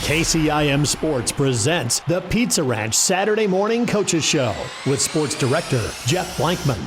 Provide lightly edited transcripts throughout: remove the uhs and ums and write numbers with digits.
KCIM Sports presents the Pizza Ranch Saturday Morning Coaches Show with Sports Director Jeff Blankman.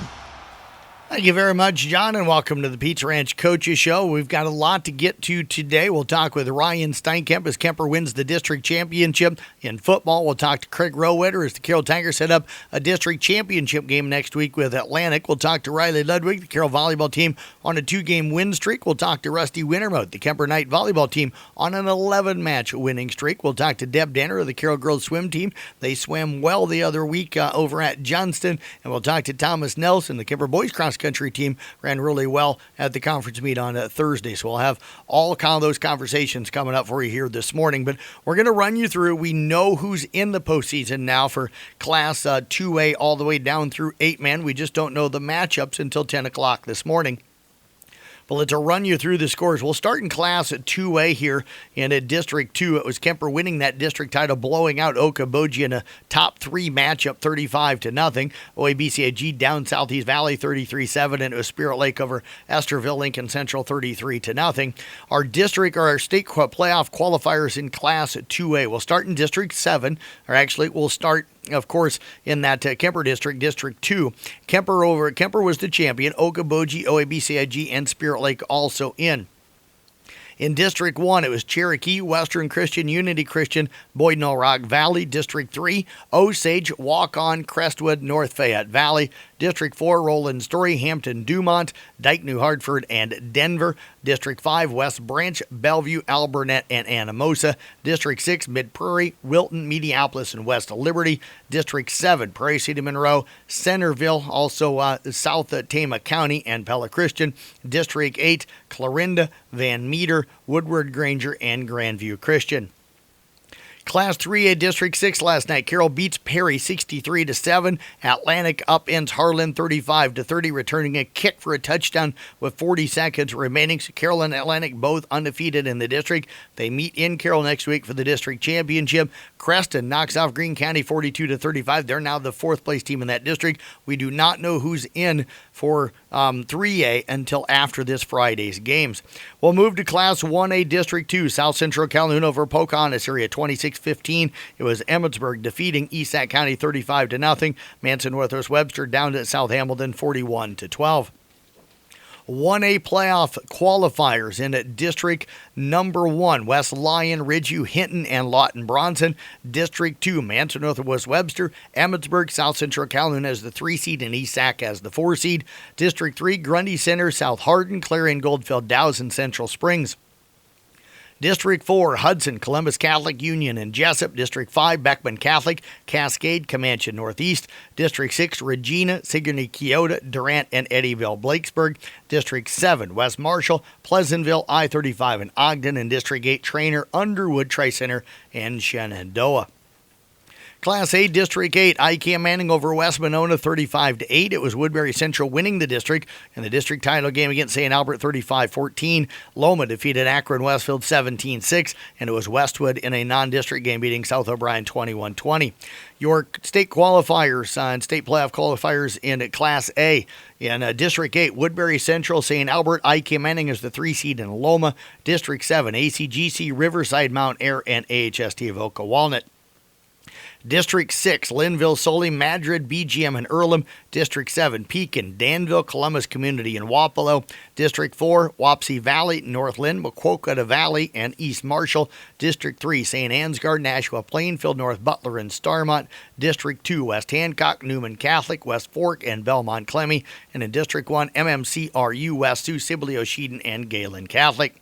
Thank you very much, John, and welcome to the Pizza Ranch Coaches Show. We've got a lot to get to today. We'll talk with Ryan Steinkamp as Kemper wins the district championship in football. We'll talk to Craig Rowetter as the Carroll Tigers set up a district championship game next week with Atlantic. We'll talk to Riley Ludwig, the Carroll volleyball team, on a 2-game win streak. We'll talk to Rusty Wintermote, the Kemper Knight volleyball team, on an 11-match winning streak. We'll talk to Deb Danner of the Carroll girls swim team. They swam well the other week over at Johnston. And we'll talk to Thomas Nelson, the Kemper boys cross country team, ran really well at the conference meet on Thursday. So we'll have all kind of those conversations coming up for you here this morning. But we're going to run you through. We know who's in the postseason now for Class 2A all the way down through 8-man. We just don't know the matchups until 10 o'clock this morning. But let's run you through the scores. We'll start in Class 2A here in District 2. It was Kemper winning that district title, blowing out Okoboji in a top 3 matchup, 35-0. OABCIG down Southeast Valley 33-7, and it was Spirit Lake over Esterville Lincoln Central 33-0. Our district or our state playoff qualifiers in Class 2A. We'll start in District 7, or actually we'll start, of course, in that Kemper district, District 2. Kemper was the champion. Okoboji, OABCIG, and Spirit Lake also in. In District 1, it was Cherokee, Western Christian, Unity Christian, Boyd Null Rock Valley. District 3, Osage, Walk-On, Crestwood, North Fayette Valley. District 4, Roland Story, Hampton, Dumont, Dike, New Hartford, and Denver. District 5, West Branch, Bellevue, Alburnett, and Anamosa. District 6, Mid-Prairie, Wilton, Mediapolis, and West Liberty. District 7, Prairie City, Monroe, Centerville, also South Tama County, and Pella Christian. District 8, Clarinda, Van Meter, Woodward Granger, and Grandview Christian. Class 3A District 6 last night. Carroll beats Perry 63-7. Atlantic upends Harlan 35-30, returning a kick for a touchdown with 40 seconds remaining. So Carroll and Atlantic both undefeated in the district. They meet in Carroll next week for the district championship. Creston knocks off Greene County 42-35. They're now the 4th place team in that district. We do not know who's in for 3A until after this Friday's games. We'll move to Class 1A District 2. South Central Calhoun over Pocahontas area 26-15. It was Emmetsburg defeating East Sac County 35-0. Manson Northwest Webster down to South Hamilton 41-12. 1A playoff qualifiers in District number 1. West Lyon, Ridgeview, Hinton, and Lawton Bronson. District 2, Manson Northwest Webster, Emmetsburg, South Central Calhoun as the 3 seed, and East Sac as the 4 seed. District 3, Grundy Center, South Hardin, Clarion, Goldfield, Dow's, and Central Springs. District 4, Hudson, Columbus Catholic, Union, and Jessup. District 5, Beckman Catholic, Cascade, Comanche, Northeast. District 6, Regina, Sigourney, Keota, Durant, and Eddyville, Blakesburg. District 7, West Marshall, Pleasantville, I-35, and Ogden. And District 8, Trainer, Underwood, Tri-Center, and Shenandoah. Class A District 8, ICAM Manning over West Monona 35-8. It was Woodbury Central winning the district in the district title game against St. Albert 35-14. Loma defeated Akron Westfield 17-6, and it was Westwood in a non-district game beating South O'Brien 21-20. Your state qualifiers and state playoff qualifiers in Class A. In District 8, Woodbury Central, St. Albert, ICAM Manning is the 3 seed in Loma. District 7, ACGC, Riverside, Mount Air, and AHST of Oka Walnut. District 6, Linville, Sully, Madrid, BGM, and Earlham. District 7, Pekin, Danville, Columbus Community, and Wapello. District 4, Wapsie Valley, Northland, Maquoketa Valley, and East Marshall. District 3, St. Ansgar, Nashua, Plainfield, North Butler, and Starmont. District 2, West Hancock, Newman Catholic, West Fork, and Belmont Clemmy. And in District 1, MMCRU, West Sioux, Sibley, Oshedon, and Galen Catholic.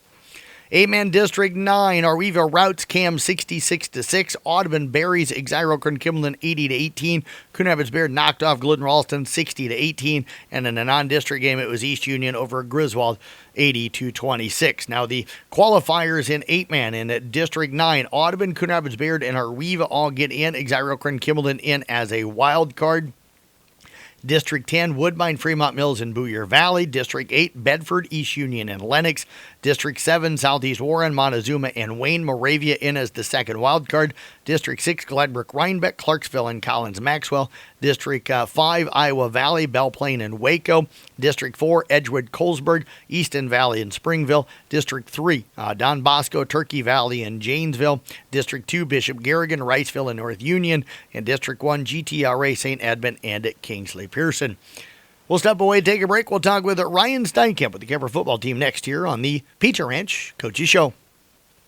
Amen. District 9, Arweva Routes, Cam 66-6. Audubon Berries, Exiro Kimberlin 80-18. Coon Rapids Bear knocked off Glidden Ralston 60-18. And in a non-district game, it was East Union over Griswold 80-26. Now the qualifiers in 8-man in District 9, Audubon, Coon Rapids Bear, and Arweva all get in. Exiro Kimberlin in as a wild card. District 10, Woodbine, Fremont Mills, and Boyer Valley. District 8, Bedford, East Union, and Lenox. District 7, Southeast Warren, Montezuma, and Wayne. Moravia in as the second wild card. District 6, Glenbrook, Rhinebeck, Clarksville, and Collins Maxwell. District 5, Iowa Valley, Belle Plaine, and Waco. District 4, Edgewood, Colesburg, Easton Valley, and Springville. District 3, Don Bosco, Turkey Valley, and Janesville. District 2, Bishop Garrigan, Riceville, and North Union. And District 1, GTRA, St. Edmund, and Kingsley Pearson. We'll step away, take a break. We'll talk with Ryan Steinkamp with the Kemper football team next year on the Pizza Ranch Coaches Show.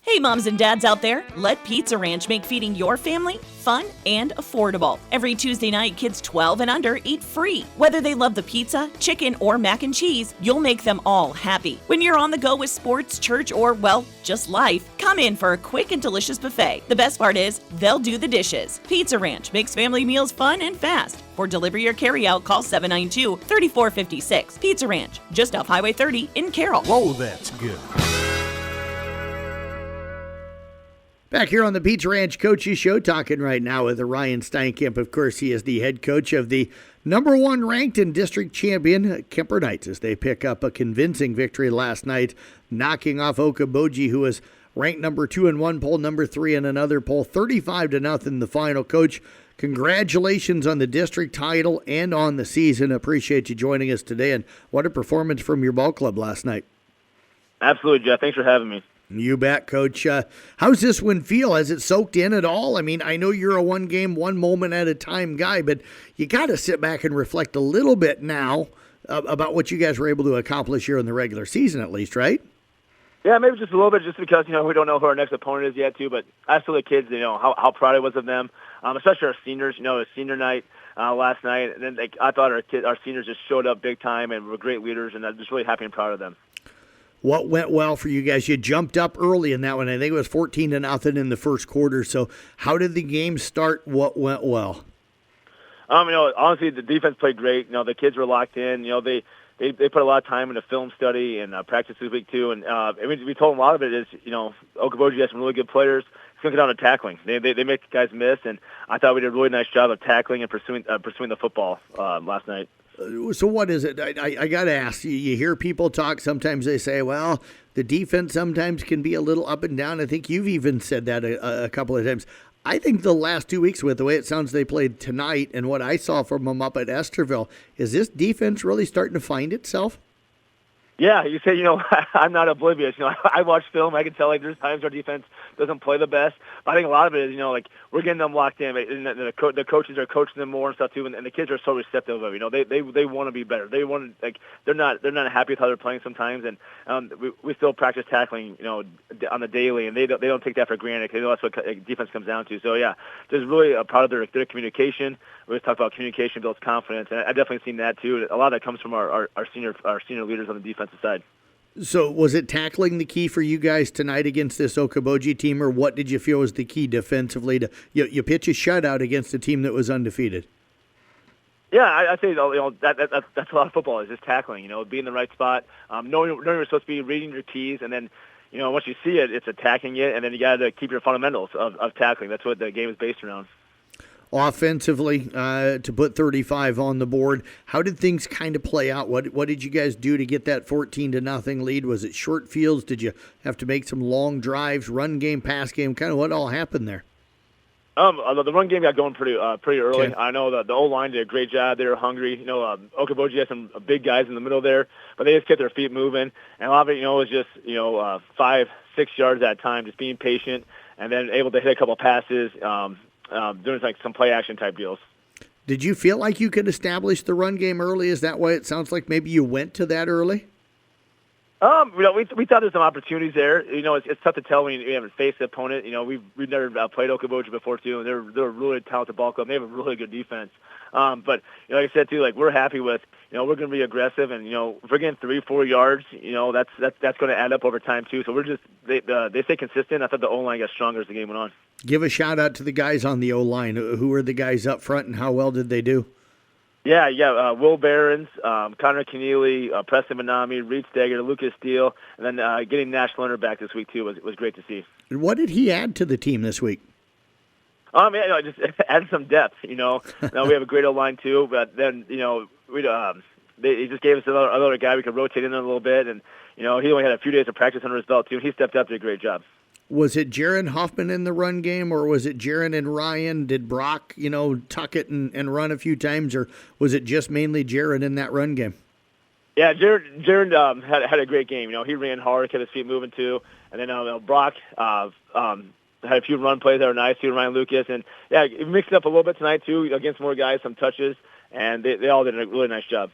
Hey moms and dads out there, let Pizza Ranch make feeding your family fun and affordable. Every Tuesday night, kids 12 and under eat free. Whether they love the pizza, chicken, or mac and cheese, you'll make them all happy. When you're on the go with sports, church, or, well, just life, come in for a quick and delicious buffet. The best part is, they'll do the dishes. Pizza Ranch makes family meals fun and fast. For delivery or carryout, call 792-3456. Pizza Ranch, just off Highway 30 in Carroll. Whoa, that's good. Back here on the Pizza Ranch Coaches Show, talking right now with Ryan Steinkamp. Of course, he is the head coach of the number one ranked and district champion Kemper Knights as they pick up a convincing victory last night, knocking off Okoboji, who was ranked number 2 in one poll, number 3 in another poll, 35-0 the final. Coach, congratulations on the district title and on the season. Appreciate you joining us today, and what a performance from your ball club last night. Absolutely, Jeff. Thanks for having me. You bet, Coach. How's this one feel? Has it soaked in at all? I mean, I know you're a one game, one moment at a time guy, but you got to sit back and reflect a little bit now about what you guys were able to accomplish here in the regular season, at least, right? Yeah, maybe just a little bit, just because we don't know who our next opponent is yet, too. But as to the kids, how proud I was of them, especially our seniors. It was senior night last night, and then I thought our seniors just showed up big time and were great leaders, and I'm just really happy and proud of them. What went well for you guys? You jumped up early in that one. I think it was 14-0 in the first quarter. So how did the game start? What went well? Honestly, the defense played great. The kids were locked in. They put a lot of time into film study and practice this week too. And we told them a lot of it is, Okoboji has some really good players. It's going to get down to tackling. They make guys miss, and I thought we did a really nice job of tackling and pursuing the football last night. So what is it? I got to ask. You hear people talk. Sometimes they say, well, the defense sometimes can be a little up and down. I think you've even said that a couple of times. I think the last 2 weeks, with the way it sounds they played tonight and what I saw from them up at Esterville, is this defense really starting to find itself? Yeah, you say, I'm not oblivious. I watch film. I can tell, there's times our defense doesn't play the best. But I think a lot of it is, we're getting them locked in. And the coaches are coaching them more and stuff, too. And the kids are so receptive of it. They want to be better. They want to, they're not happy with how they're playing sometimes. And we still practice tackling, on the daily. And they don't take that for granted. They know that's what defense comes down to. So, yeah, just really proud of their communication. We always talk about communication builds confidence. And I've definitely seen that, too. A lot of that comes from our senior leaders on the defensive side. So was it tackling the key for you guys tonight against this Okoboji team, or what did you feel was the key defensively? You pitch a shutout against a team that was undefeated. Yeah, I say that's a lot of football is just tackling. Be in the right spot, knowing you're supposed to be, reading your keys, and then once you see it, it's attacking it, and then you got to keep your fundamentals of tackling. That's what the game is based around. Offensively, to put 35 on the board, how did things kind of play out? What did you guys do to get that 14-0 lead? Was it short fields? Did you have to make some long drives, run game, pass game? Kind of what all happened there? The run game got going pretty early. Okay. I know the O-line did a great job. They were hungry. Okoboji had some big guys in the middle there, but they just kept their feet moving. And a lot of it, was just 5-6 yards at a time, just being patient, and then able to hit a couple passes. Doing some play action type deals. Did you feel like you could establish the run game early? Is that why it sounds like maybe you went to that early? We thought there's some opportunities there. It's tough to tell when you haven't faced the opponent. We've never played Okoboji before too, and they're a really talented ball club. They have a really good defense. But like I said too, we're happy with. We're going to be aggressive, and if we're getting 3-4 yards, that's going to add up over time too. So we're just they stay consistent. I thought the O-line got stronger as the game went on. Give a shout out to the guys on the O-line. Who are the guys up front, and how well did they do? Yeah. Will Behrens, Connor Keneally, Preston Manami, Reed Steger, Lucas Steele, and then getting Nash Lerner back this week too was great to see. And what did he add to the team this week? Yeah, just add some depth. Now we have a great O-line too, but then he just gave us another guy we could rotate in a little bit, and he only had a few days of practice under his belt too. He stepped up, did a great job. Was it Jaron Hoffman in the run game, or was it Jaron and Ryan? Did Brock, tuck it and run a few times, or was it just mainly Jaron in that run game? Yeah, Jaron had a great game. He ran hard, kept his feet moving too, and then Brock had a few run plays that were nice too, Ryan Lucas, and yeah, he mixed it up a little bit tonight too against more guys, some touches, and they all did a really nice job.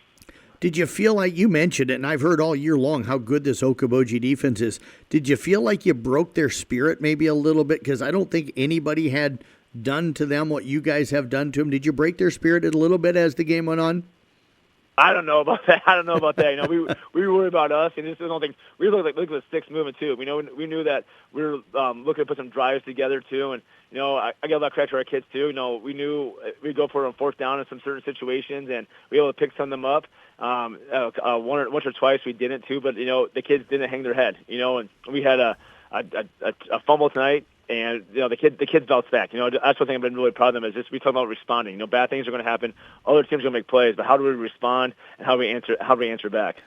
Did you feel like, you mentioned it, and I've heard all year long how good this Okoboji defense is. Did you feel like you broke their spirit maybe a little bit? Because I don't think anybody had done to them what you guys have done to them. Did you break their spirit a little bit as the game went on? I don't know about that. We were worried about us, and just don't think we looked at the sticks moving too. We knew that we were looking to put some drives together too, and I give a lot of credit to our kids too. We knew we'd go for it on fourth down in some certain situations, and we were able to pick some of them up. Once or twice we didn't too, but the kids didn't hang their head. And we had a fumble tonight. And the kids bounced back. That's one thing I've been really proud of them is just we talk about responding. Bad things are going to happen. Other teams are going to make plays, but how do we respond and how do we answer back?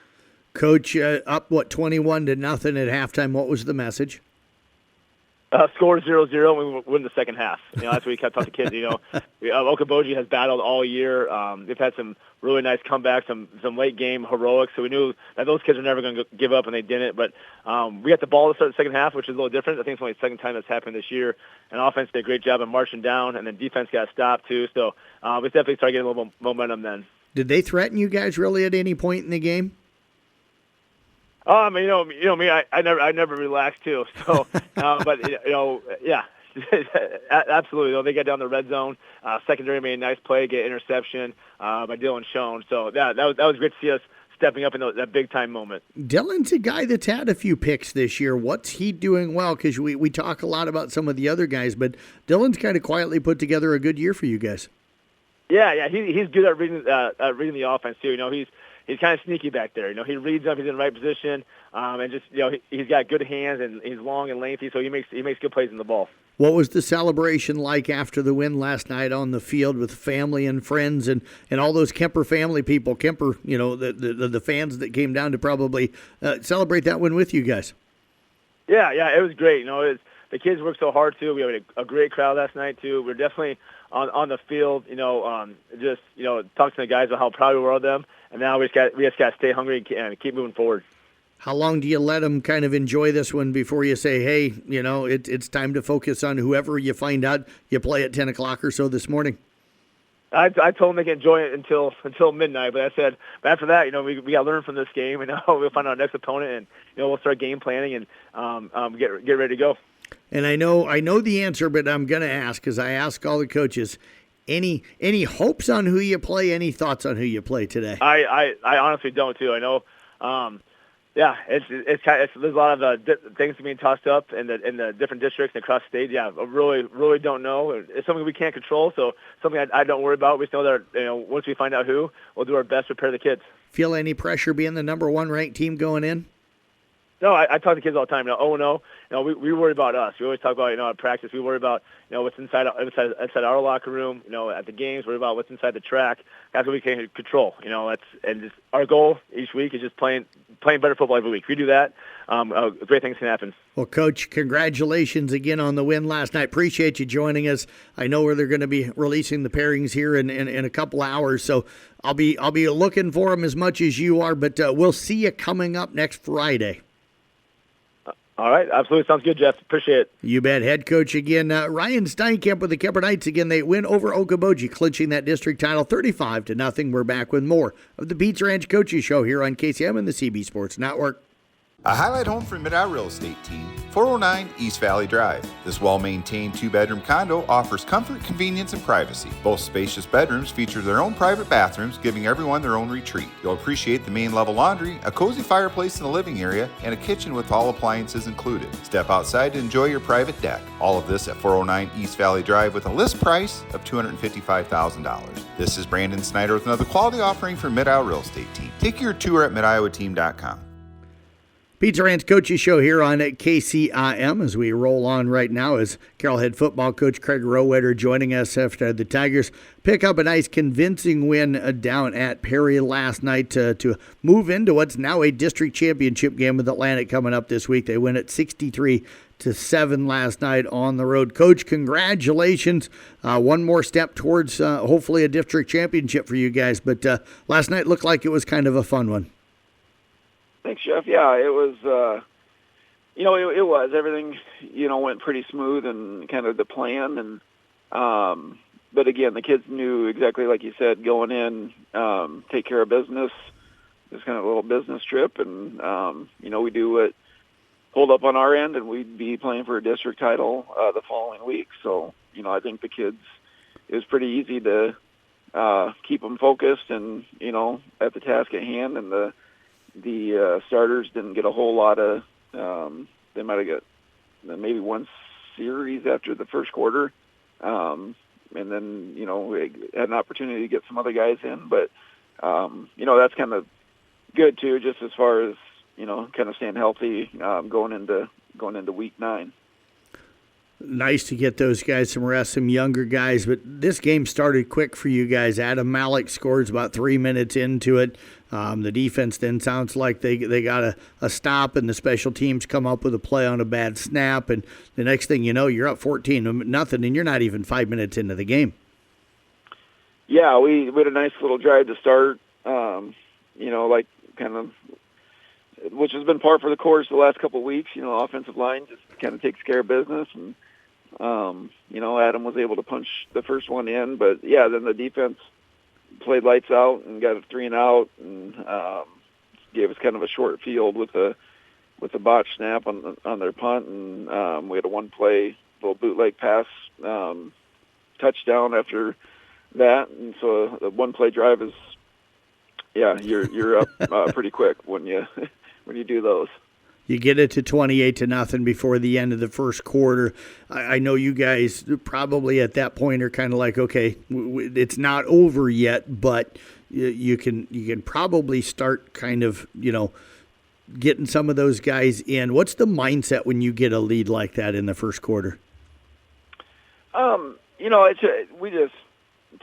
Coach, up 21-0 at halftime. What was the message? Score 0-0 and we win the second half. That's what we kept talking to kids. Okoboji has battled all year. They've had some really nice comebacks, some late game heroics. So we knew that those kids are never going to give up, and they didn't. But we got the ball to start the second half, which is a little different. I think it's only the second time that's happened this year. And offense did a great job of marching down, and then defense got stopped too. So we definitely started getting a little momentum then. Did they threaten you guys really at any point in the game? Me, I never relaxed too. So, yeah, absolutely. They got down the red zone. Secondary made a nice play, get interception by Dylan Schoen. So that was great to see us stepping up in that big time moment. Dylan's a guy that's had a few picks this year. What's he doing well? Because we talk a lot about some of the other guys, but Dylan's kind of quietly put together a good year for you guys. Yeah, he's good at reading the offense too. He's kind of sneaky back there. He reads up, he's in the right position, and just he's got good hands and he's long and lengthy, so he makes good plays in the ball. What was the celebration like after the win last night on the field with family and friends and all those Kemper family people? Kemper, the fans that came down to probably celebrate that win with you guys. Yeah, it was great. The kids worked so hard too. We had a great crowd last night too. We're definitely on the field, talking to the guys about how proud we were of them. And now we just got to stay hungry and keep moving forward. How long do you let them kind of enjoy this one before you say, hey, it's time to focus on whoever you find out you play at 10 o'clock or so this morning? I told them they can enjoy it until midnight, but I said, but after that, we got to learn from this game, and we'll find our next opponent, and we'll start game planning and get ready to go. And I know the answer, but I'm going to ask because I ask all the coaches. Any hopes on who you play? Any thoughts on who you play today? I honestly don't too. I know, there's a lot of things being tossed up in the different districts and across the state. Yeah, I really don't know. It's something we can't control, so something I don't worry about. We just know that once we find out who, we'll do our best to prepare the kids. Feel any pressure being the number one ranked team going in? No, I talk to kids all the time. 0-0. We worry about us. We always talk about at practice. We worry about what's inside our locker room. At the games, worry about what's inside the track. That's what we can control. Our goal each week is just playing better football every week. If we do that, great things can happen. Well, Coach, congratulations again on the win last night. Appreciate you joining us. I know where they're going to be releasing the pairings here in a couple hours, so I'll be looking for them as much as you are. But we'll see you coming up next Friday. All right, absolutely. Sounds good, Jeff. Appreciate it. You bet. Head coach again, Ryan Steinkamp with the Kemper Knights. Again, they win over Okoboji, clinching that district title 35-0. We're back with more of the Pizza Ranch Coaches Show here on KCM and the CB Sports Network. A highlight home for Mid-Iowa Real Estate Team, 409 East Valley Drive. This well-maintained two-bedroom condo offers comfort, convenience, and privacy. Both spacious bedrooms feature their own private bathrooms, giving everyone their own retreat. You'll appreciate the main-level laundry, a cozy fireplace in the living area, and a kitchen with all appliances included. Step outside to enjoy your private deck. All of this at 409 East Valley Drive with a list price of $255,000. This is Brandon Snyder with another quality offering for Mid-Iowa Real Estate Team. Take your tour at midiowateam.com. Pizza Ranch Coaches Show here on KCIM as we roll on right now as Carroll head football coach Craig Rowetter joining us after the Tigers pick up a nice convincing win down at Perry last night to move into what's now a district championship game with Atlantic coming up this week. They win at 63-7 last night on the road. Coach, congratulations. One more step towards hopefully a district championship for you guys, but last night looked like it was kind of a fun one. Thanks, Jeff. Yeah, it was, it was. Everything, went pretty smooth and kind of the plan. And but again, the kids knew exactly, like you said, going in, take care of business. It's kind of a little business trip. And, we do what hold up on our end, and we'd be playing for a district title the following week. So, I think the kids, it was pretty easy to keep them focused and, at the task at hand. And the starters didn't get a whole lot of they might have got maybe one series after the first quarter, and then we had an opportunity to get some other guys in, but that's kind of good too, just as far as kind of staying healthy going into week 9. Nice to get those guys some rest, some younger guys, but this game started quick for you guys. Adam Malik scores about 3 minutes into it. The defense then sounds like they got a stop, and the special teams come up with a play on a bad snap, and the next thing you know, you're up 14-0, and you're not even 5 minutes into the game. Yeah, we had a nice little drive to start, which has been par for the course the last couple of weeks. Offensive line just kind of takes care of business, and Adam was able to punch the first one in, but yeah, then the defense played lights out and got a 3-and-out, and gave us kind of a short field with a botch snap on their punt, and we had a one-play little bootleg pass touchdown after that, and so the one-play drive is, you're up pretty quick when you when you do those. You get it to 28-0 before the end of the first quarter. I know you guys probably at that point are kind of like, okay, it's not over yet, but you can probably start kind of, getting some of those guys in. What's the mindset when you get a lead like that in the first quarter?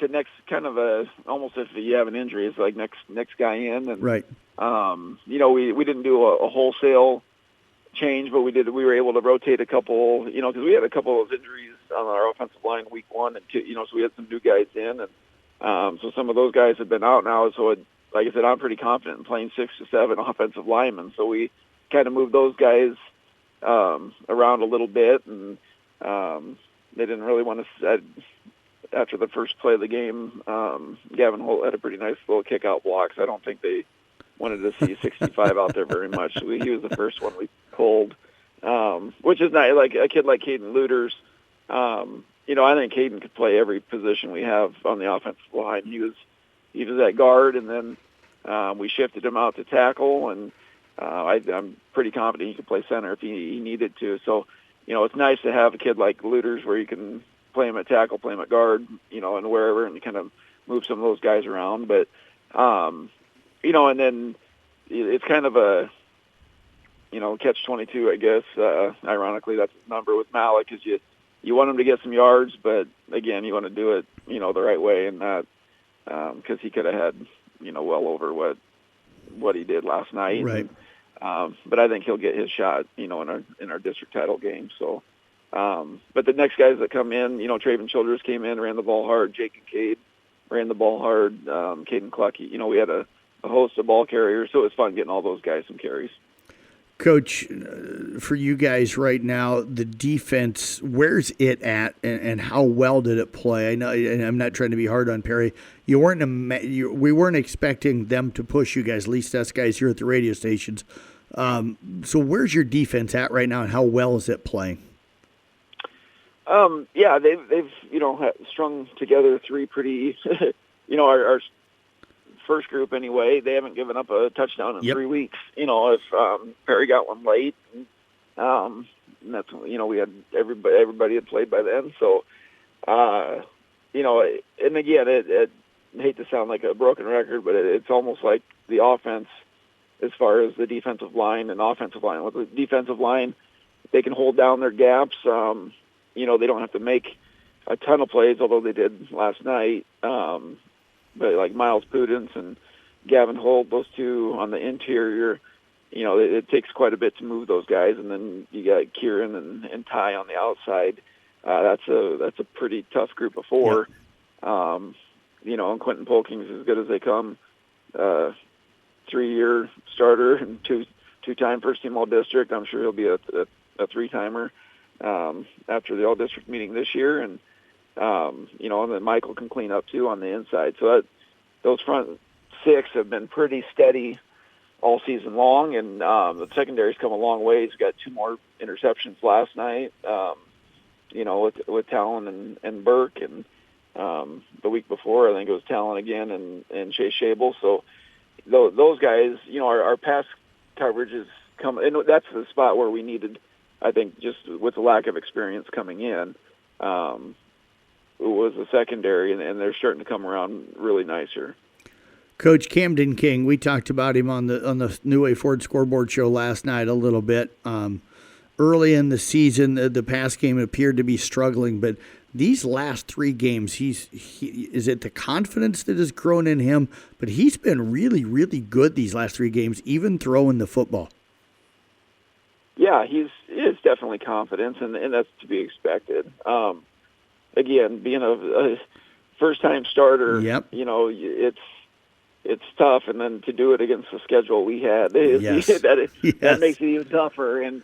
To next kind of almost if you have an injury, it's like next guy in, and right. We didn't do a wholesale change, but we were able to rotate a couple, because we had a couple of injuries on our offensive line week 1 and 2, so we had some new guys in, and so some of those guys have been out now. So like I said, I'm pretty confident in playing 6 to 7 offensive linemen. So we kind of moved those guys around a little bit, and they didn't really want to. After the first play of the game, Gavin Holt had a pretty nice little kick-out block, so I don't think they wanted to see 65 out there very much. He was the first one we pulled, which is not like a kid like Caden Luters. I think Caden could play every position we have on the offensive line. He was at guard, and then we shifted him out to tackle, and I'm pretty confident he could play center if he needed to. So, it's nice to have a kid like Luters where you can play him at tackle, play him at guard, and wherever, and kind of move some of those guys around. But, and then it's kind of a, catch-22, I guess. Ironically, that's his number with Malik, is you want him to get some yards, but again, you want to do it, the right way, and not because he could have had, well over what he did last night. Right. And, but I think he'll get his shot, in our district title game. So, but the next guys that come in, Traven Childress came in, ran the ball hard. Jake and Cade ran the ball hard. Caden Clucky, we had a host of ball carriers, so it was fun getting all those guys some carries. Coach, for you guys right now, the defense, where's it at, and how well did it play? I know, and I'm not trying to be hard on Perry. We weren't expecting them to push you guys, at least us guys here at the radio stations. So where's your defense at right now, and how well is it playing? They've strung together 3 pretty, our first group anyway. They haven't given up a touchdown in 3 weeks. If Perry got one late, and that's we had everybody had played by then. So, and again, I hate to sound like a broken record, but it's almost like the offense as far as the defensive line and offensive line. With the defensive line, they can hold down their gaps. They don't have to make a ton of plays, although they did last night. But like Miles Pudence and Gavin Holt, those two on the interior, it takes quite a bit to move those guys. And then you got Kieran and Ty on the outside. That's a pretty tough group of four. Yep. And Quentin Polking's as good as they come. 3-year starter and two-time first-team All-District. I'm sure he'll be a three-timer after the All-District meeting this year. And and then Michael can clean up too on the inside. So those front six have been pretty steady all season long, and the secondary's come a long ways. Got 2 more interceptions last night, with Talon and Burke, and the week before I think it was Talon again and Chase Shable. So those guys, our pass coverage is come, and that's the spot where we needed, I think, just with the lack of experience coming in. It was the secondary, and they're starting to come around really nice here. Coach Camden King, we talked about him on the New Way Ford Scoreboard show last night a little bit. Early in the season, the pass game appeared to be struggling, but these last 3 games, is it the confidence that has grown in him? But he's been really, really good these last 3 games, even throwing the football. Yeah, it's definitely confidence, and that's to be expected. Again, being a first-time starter, yep. It's tough, and then to do it against the schedule we had, that makes it even tougher. And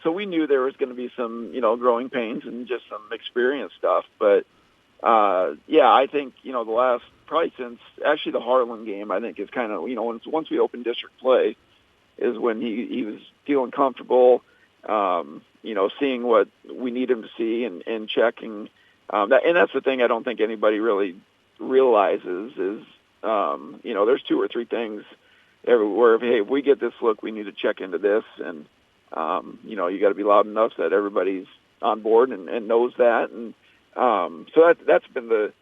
so we knew there was going to be some, growing pains and just some experience stuff. But I think the last probably since actually the Harlan game, I think is kind of once we opened district play, is when he was feeling comfortable. Seeing what we need him to see and checking that. And that's the thing I don't think anybody really realizes is, there's 2 or 3 things everywhere. Hey, if we get this look, we need to check into this. And, you got to be loud enough that everybody's on board and knows that. And so that's been the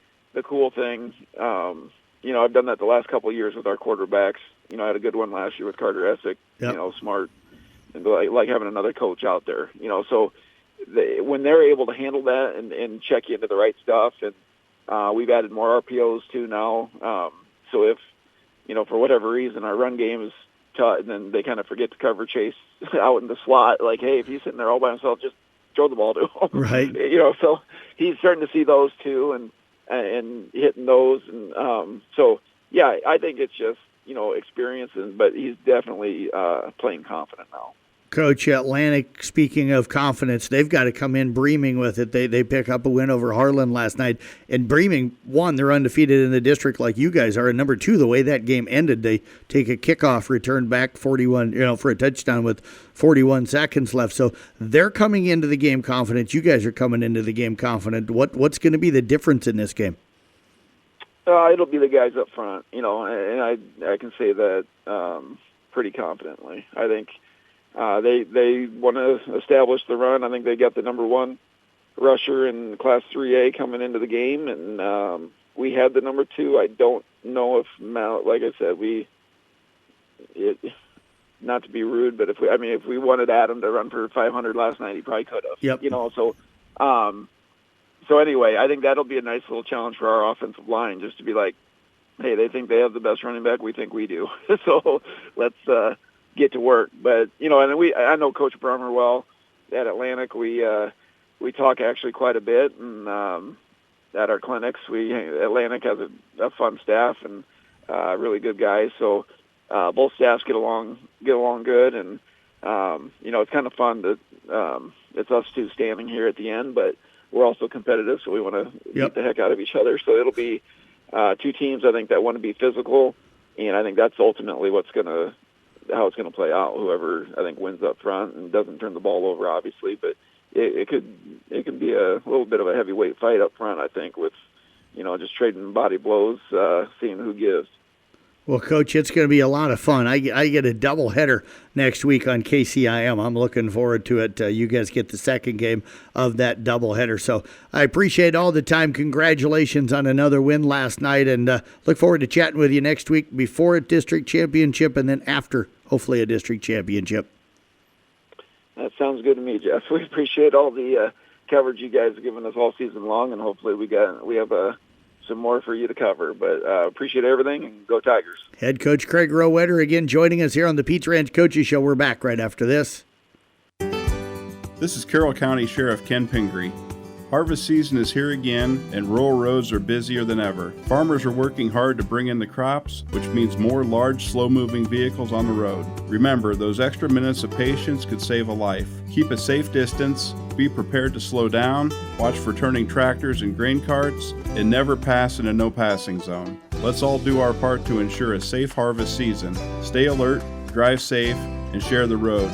cool thing. I've done that the last couple of years with our quarterbacks. I had a good one last year with Carter Essick, yep. Smart. And like having another coach out there, so when they're able to handle that and check you into the right stuff, and we've added more RPOs too now. So if, for whatever reason our run game is tough, then they kind of forget to cover Chase out in the slot. Like, hey, if he's sitting there all by himself, just throw the ball to him. Right. So he's starting to see those too and hitting those. And I think it's just, experience, but he's definitely playing confident now. Coach, Atlantic, speaking of confidence, they've got to come in breaming with it. They pick up a win over Harlan last night. And breaming, 1, they're undefeated in the district like you guys are. And number 2, the way that game ended, they take a kickoff, return back 41, for a touchdown with 41 seconds left. So they're coming into the game confident. You guys are coming into the game confident. What's going to be the difference in this game? It'll be the guys up front, and I can say that pretty confidently. I think they want to establish the run. I think they got the number 1 rusher in Class 3A coming into the game, and we had the number 2. I don't know if like I said, not to be rude, but if we wanted Adam to run for 500 last night, he probably could have. Yep. So anyway, I think that'll be a nice little challenge for our offensive line, just to be like, hey, they think they have the best running back. We think we do. So let's get to work. But, and I know Coach Brummer well at Atlantic. We talk actually quite a bit. And at our clinics, Atlantic has a fun staff and really good guys. So both staffs get along good. And, it's kind of fun that it's us 2 standing here at the end, but we're also competitive, so we want to beat the heck out of each other. So it'll be 2 teams, I think, that want to be physical, and I think that's ultimately how it's going to play out. Whoever, I think, wins up front and doesn't turn the ball over, obviously, but it could be a little bit of a heavyweight fight up front, I think, with, just trading body blows, seeing who gives. Well, Coach, it's going to be a lot of fun. I get a doubleheader next week on KCIM. I'm looking forward to it. You guys get the second game of that doubleheader. So I appreciate all the time. Congratulations on another win last night, and look forward to chatting with you next week before a district championship and then after, hopefully, a district championship. That sounds good to me, Jeff. We appreciate all the coverage you guys have given us all season long, and hopefully we have some more for you to cover. But appreciate everything, and go Tigers. Head coach Craig Rowetter again joining us here on the Pizza Ranch Coaches Show. We're back right after this. This is Carroll County Sheriff Ken Pingree. Harvest season is here again, and rural roads are busier than ever. Farmers are working hard to bring in the crops, which means more large, slow-moving vehicles on the road. Remember, those extra minutes of patience could save a life. Keep a safe distance, be prepared to slow down, watch for turning tractors and grain carts, and never pass in a no-passing zone. Let's all do our part to ensure a safe harvest season. Stay alert, drive safe, and share the road.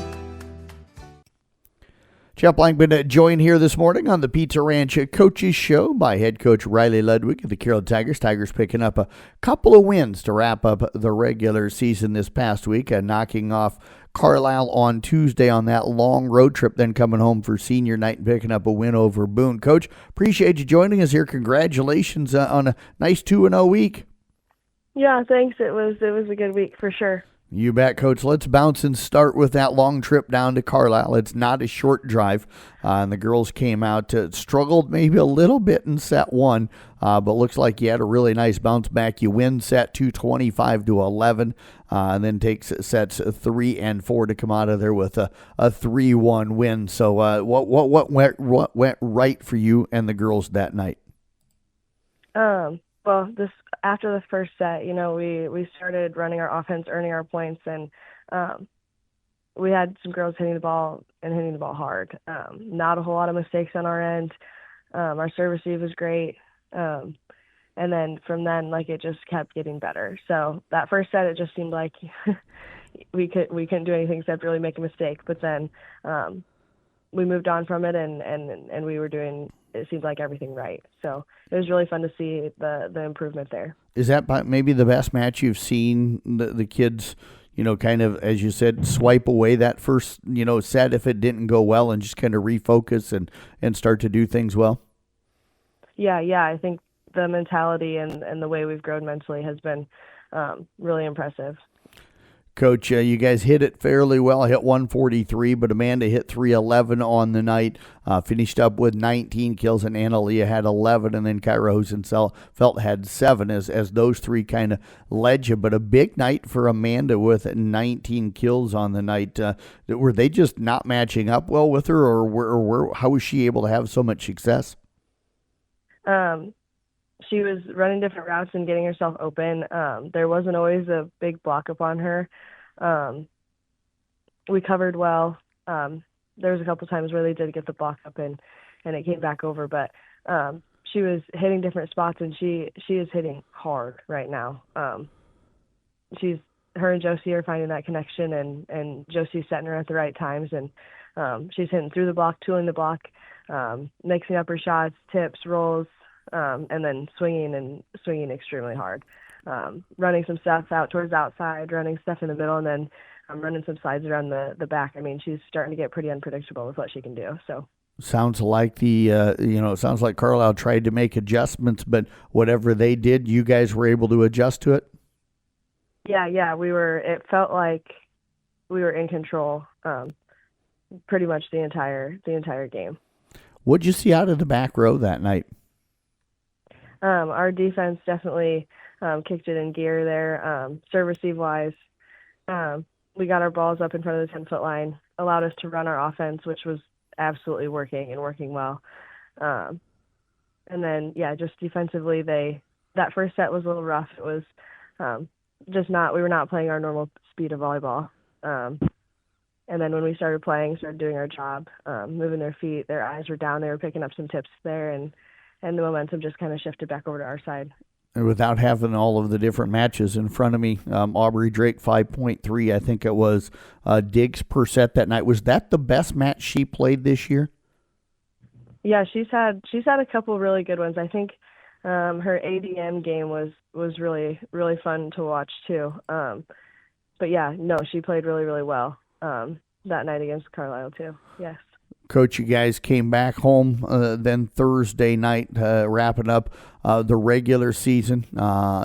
Jeff Blankman joined here this morning on the Pizza Ranch Coaches Show by head coach Riley Ludwig of the Carroll Tigers. Tigers picking up a couple of wins to wrap up the regular season this past week, knocking off Carlisle on Tuesday on that long road trip, then coming home for senior night and picking up a win over Boone. Coach, appreciate you joining us here. Congratulations on a nice 2-0 week. Yeah, thanks. It was a good week for sure. You bet, Coach. Let's bounce and start with that long trip down to Carlisle. It's not a short drive, and the girls came out, struggled maybe a little bit in set one, but looks like you had a really nice bounce back. You win set 2, 25-11, and then take sets 3 and 4 to come out of there with a 3-1 win. So what went right for you and the girls that night? Well, after the first set, we started running our offense, earning our points, and we had some girls hitting the ball hard. Not a whole lot of mistakes on our end. Our service receive was great. And then from then, it just kept getting better. So that first set, it just seemed like we couldn't do anything except really make a mistake. But then we moved on from it, and we were doing, it seemed like, everything right. So it was really fun to see the improvement there. Is that maybe the best match you've seen the kids, kind of, as you said, swipe away that first, set if it didn't go well and just kind of refocus and start to do things well? Yeah. I think the mentality and the way we've grown mentally has been really impressive. Coach, you guys hit it fairly well. I hit 143, but Amanda hit 311 on the night, finished up with 19 kills, and Analia had 11, and then Kyra Hosenfeld had 7 as those three kind of led you. But a big night for Amanda with 19 kills on the night. Were they just not matching up well with her, or how was she able to have so much success? She was running different routes and getting herself open. There wasn't always a big block up on her. We covered well. There was a couple times where they did get the block up and it came back over, but she was hitting different spots, and she is hitting hard right now. Her and Josie are finding that connection, and Josie's setting her at the right times, and she's hitting through the block, tooling the block, mixing up her shots, tips, rolls, and then swinging extremely hard. Running some stuff out towards the outside, running stuff in the middle, and then running some slides around the back. I mean, she's starting to get pretty unpredictable with what she can do. So sounds like it sounds like Carlisle tried to make adjustments, but whatever they did, you guys were able to adjust to it. Yeah, we were. It felt like we were in control, pretty much the entire game. What'd you see out of the back row that night? Our defense definitely kicked it in gear there. Serve receive wise, we got our balls up in front of the 10-foot line, allowed us to run our offense, which was absolutely working well. And then, just defensively, that first set was a little rough. It was we were not playing our normal speed of volleyball. And then when we started doing our job, moving their feet, their eyes were down, they were picking up some tips there, and the momentum just kind of shifted back over to our side. And without having all of the different matches in front of me, Aubrey Drake 5.3, I think it was, digs per set that night. Was that the best match she played this year? Yeah, she's had a couple really good ones. I think Her ADM game was really, really fun to watch too. But yeah, no, she played really, really well that night against Carlisle too. Yes. Coach, you guys came back home then Thursday night, wrapping up the regular season.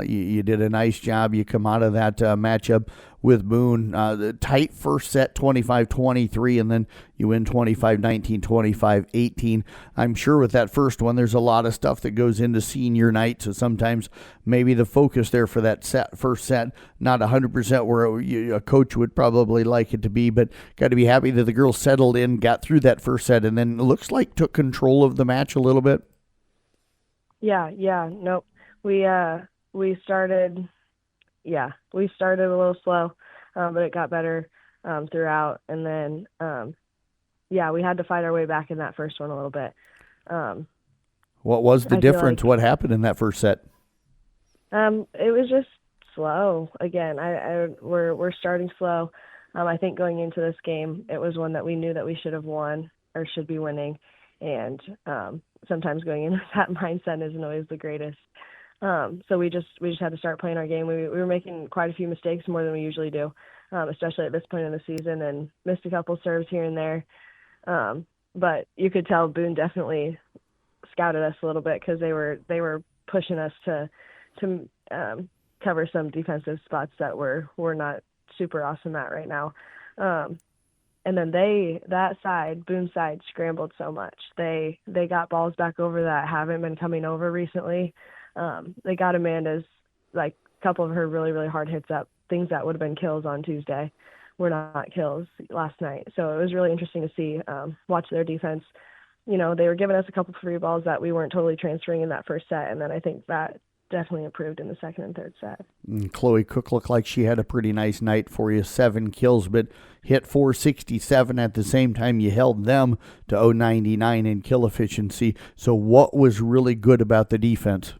You did a nice job. You come out of that matchup with Boone. The tight first set, 25-23, and then you win 25-19, 25-18. I'm sure with that first one, there's a lot of stuff that goes into senior night, so sometimes maybe the focus there for that first set, not 100% where a coach would probably like it to be, but got to be happy that the girls settled in, got through that first set, and then it looks like took control of the match a little bit. Yeah, nope. We started a little slow, but it got better throughout. And then, we had to fight our way back in that first one a little bit. What was the difference? What happened in that first set? It was just slow. Again, we're starting slow. I think going into this game, it was one that we knew that we should have won or should be winning. And sometimes going into that mindset isn't always the greatest. So we just had to start playing our game. We were making quite a few mistakes, more than we usually do, especially at this point in the season, and missed a couple serves here and there. But you could tell Boone definitely scouted us a little bit because they were pushing us to cover some defensive spots that we're not super awesome at right now. And then Boone side scrambled so much. They got balls back over that haven't been coming over recently. They got Amanda's, like, a couple of her really, really hard hits up. Things that would have been kills on Tuesday were not kills last night. So it was really interesting to see, watch their defense. You know, they were giving us a couple free balls that we weren't totally transferring in that first set. And then I think that definitely improved in the second and third set. Chloe Cook looked like she had a pretty nice night for you, 7 kills, but hit 467 at the same time you held them to 099 in kill efficiency. So what was really good about the defense?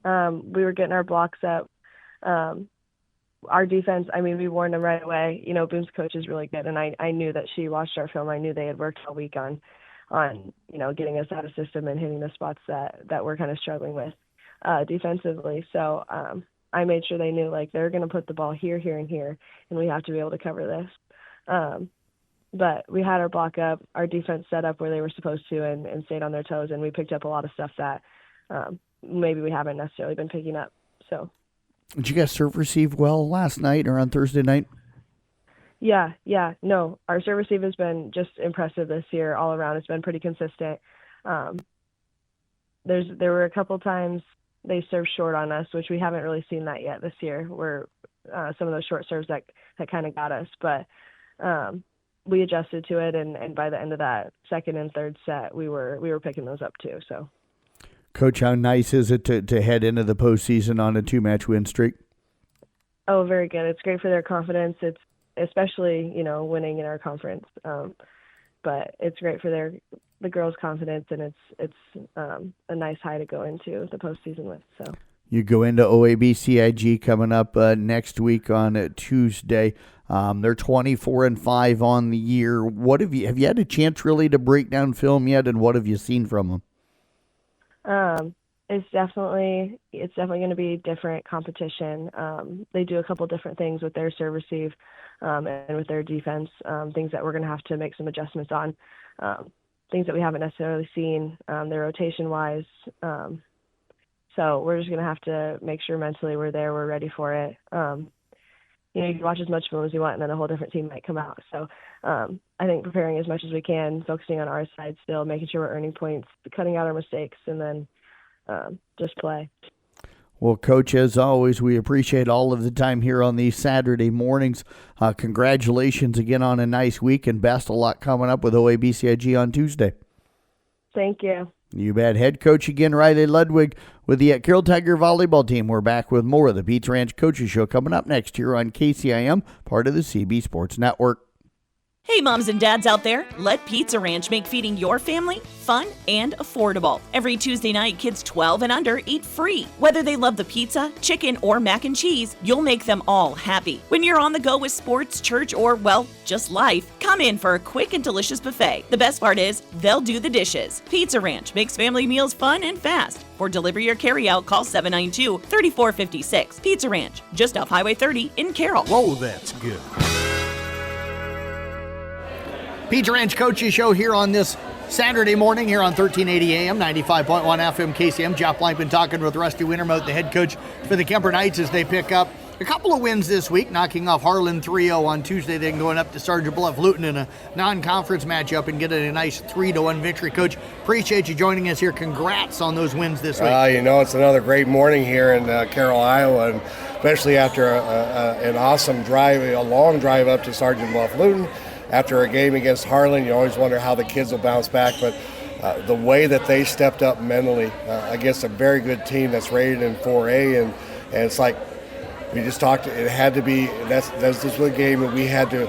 We were getting our blocks up. Our defense, I mean, we warned them right away. You know, Boone's coach is really good, and I knew that she watched our film. I knew they had worked all week on you know, getting us out of system and hitting the spots that we're kind of struggling with defensively. So I made sure they knew, like, they're going to put the ball here, here, and here, and we have to be able to cover this. But we had our block up, our defense set up where they were supposed to, and stayed on their toes, and we picked up a lot of stuff that maybe we haven't necessarily been picking up. So, did you guys serve receive well last night or on Thursday night? Yeah. No, our serve receive has been just impressive this year all around. It's been pretty consistent. There were a couple times they served short on us, which we haven't really seen that yet this year, where some of those short serves that kind of got us. But we adjusted to it, and by the end of that second and third set, we were picking those up too. So, Coach, how nice is it to head into the postseason on a 2-match win streak? Oh, very good. It's great for their confidence. It's especially, you know, winning in our conference. But it's great for the girls' confidence, and it's a nice high to go into the postseason with. So you go into OAB-CIG coming up next week on Tuesday. They're 24-5 on the year. What have you had a chance really to break down film yet, and what have you seen from them? It's definitely going to be different competition. They do a couple different things with their serve receive and with their defense, things that we're going to have to make some adjustments on, things that we haven't necessarily seen, their rotation wise. So we're just going to have to make sure mentally we're there, we're ready for it. You know, you can watch as much film as you want, and then a whole different team might come out. So I think preparing as much as we can, focusing on our side still, making sure we're earning points, cutting out our mistakes, and then just play. Well, Coach, as always, we appreciate all of the time here on these Saturday mornings. Congratulations again on a nice week, and best of luck coming up with OAB-CIG on Tuesday. Thank you. You bet. Head coach again, Riley Ludwig, with the Carroll Tiger volleyball team. We're back with more of the Pizza Ranch Coaches Show coming up next here on KCIM, part of the CB Sports Network. Hey moms and dads out there, let Pizza Ranch make feeding your family fun and affordable. Every Tuesday night, kids 12 and under eat free. Whether they love the pizza, chicken, or mac and cheese, you'll make them all happy. When you're on the go with sports, church, or, well, just life, come in for a quick and delicious buffet. The best part is, they'll do the dishes. Pizza Ranch makes family meals fun and fast. For delivery or carryout, call 792-3456. Pizza Ranch, just off Highway 30 in Carroll. Whoa, that's good. Pizza Ranch Coaches Show here on this Saturday morning here on 1380 AM, 95.1 FM KCM. Jeff Blankman talking with Rusty Wintermote, the head coach for the Kemper Knights, as they pick up a couple of wins this week, knocking off Harlan 3-0 on Tuesday, then going up to Sergeant Bluff Luton in a non-conference matchup and getting a nice 3-1 victory. Coach, appreciate you joining us here. Congrats on those wins this week. It's another great morning here in Carroll, Iowa, and especially after an awesome drive, a long drive up to Sergeant Bluff Luton. After a game against Harlan, you always wonder how the kids will bounce back, but the way that they stepped up mentally against a very good team that's rated in 4A, and it's like we just talked, it had to be, that's just a game that we had to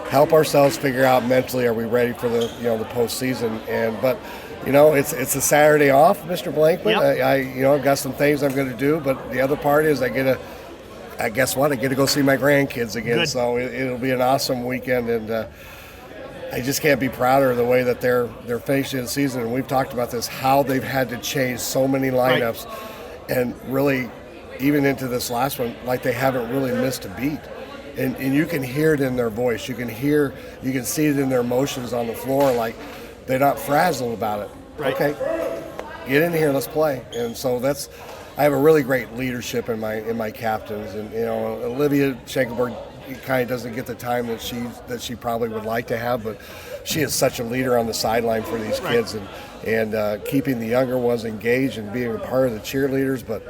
help ourselves figure out mentally, are we ready for the postseason? But it's a Saturday off, Mr. Blankman. Yep. I've got some things I'm going to do, but the other part is I get to go see my grandkids again. Good. So it'll be an awesome weekend, and I just can't be prouder of the way that they're finishing the season. And we've talked about this, how they've had to change so many lineups, right, and really even into this last one, like they haven't really missed a beat. And you can hear it in their voice. You can see it in their emotions on the floor, like they're not frazzled about it. Right. Okay, get in here, let's play. And so I have a really great leadership in my captains, and Olivia Schenkelberg kind of doesn't get the time that she probably would like to have, but she is such a leader on the sideline for these kids, and keeping the younger ones engaged and being a part of the cheerleaders. But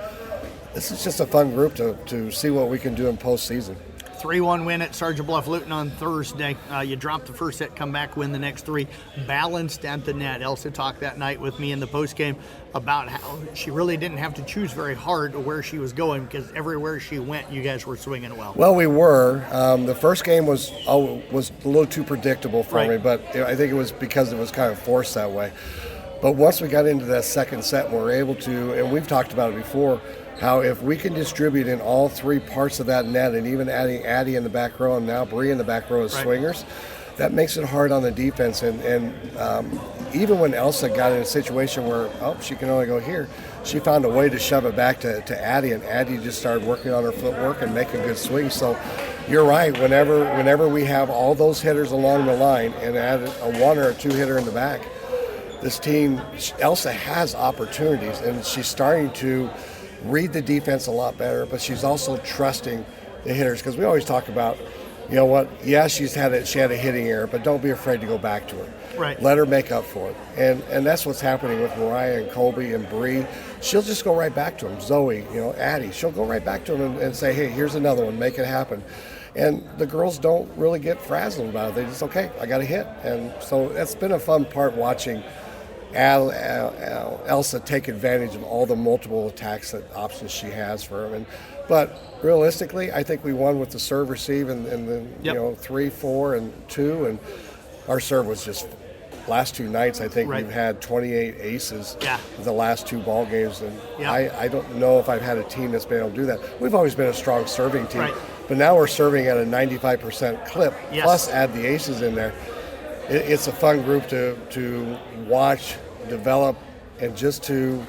this is just a fun group to see what we can do in postseason. 3-1 win at Sergeant Bluff Luton on Thursday. You dropped the first set, come back, win the next three. Balanced at the net. Elsa talked that night with me in the postgame about how she really didn't have to choose very hard where she was going, because everywhere she went, you guys were swinging well. Well, we were. The first game was a little too predictable for me, but I think it was because it was kind of forced that way. But once we got into that second set, we were able to, and we've talked about it before, how if we can distribute in all three parts of that net, and even adding Addie in the back row and now Bree in the back row as swingers, that makes it hard on the defense. And even when Elsa got in a situation where, she can only go here, she found a way to shove it back to Addie, and Addie just started working on her footwork and making good swings. So you're right, whenever we have all those hitters along the line and add a one or a two hitter in the back, this team, Elsa has opportunities, and she's starting to read the defense a lot better, but she's also trusting the hitters, because we always talk about, she had a hitting error, but don't be afraid to go back to her. Right. Let her make up for it. And that's what's happening with Mariah and Colby and Bree. She'll just go right back to them. Zoe, Addie, she'll go right back to them and say, hey, here's another one, make it happen. And the girls don't really get frazzled about it. They just, okay, I got a hit. And so that's been a fun part, watching Elsa take advantage of all the multiple attacks options she has for them. But realistically, I think we won with the serve receive and the 3, 4, and 2, and our serve was just, last two nights I think we've had 28 aces the last two ball games, and I don't know if I've had a team that's been able to do that. We've always been a strong serving team, but now we're serving at a 95% clip, plus add the aces in there. It's a fun group to watch, develop, and just to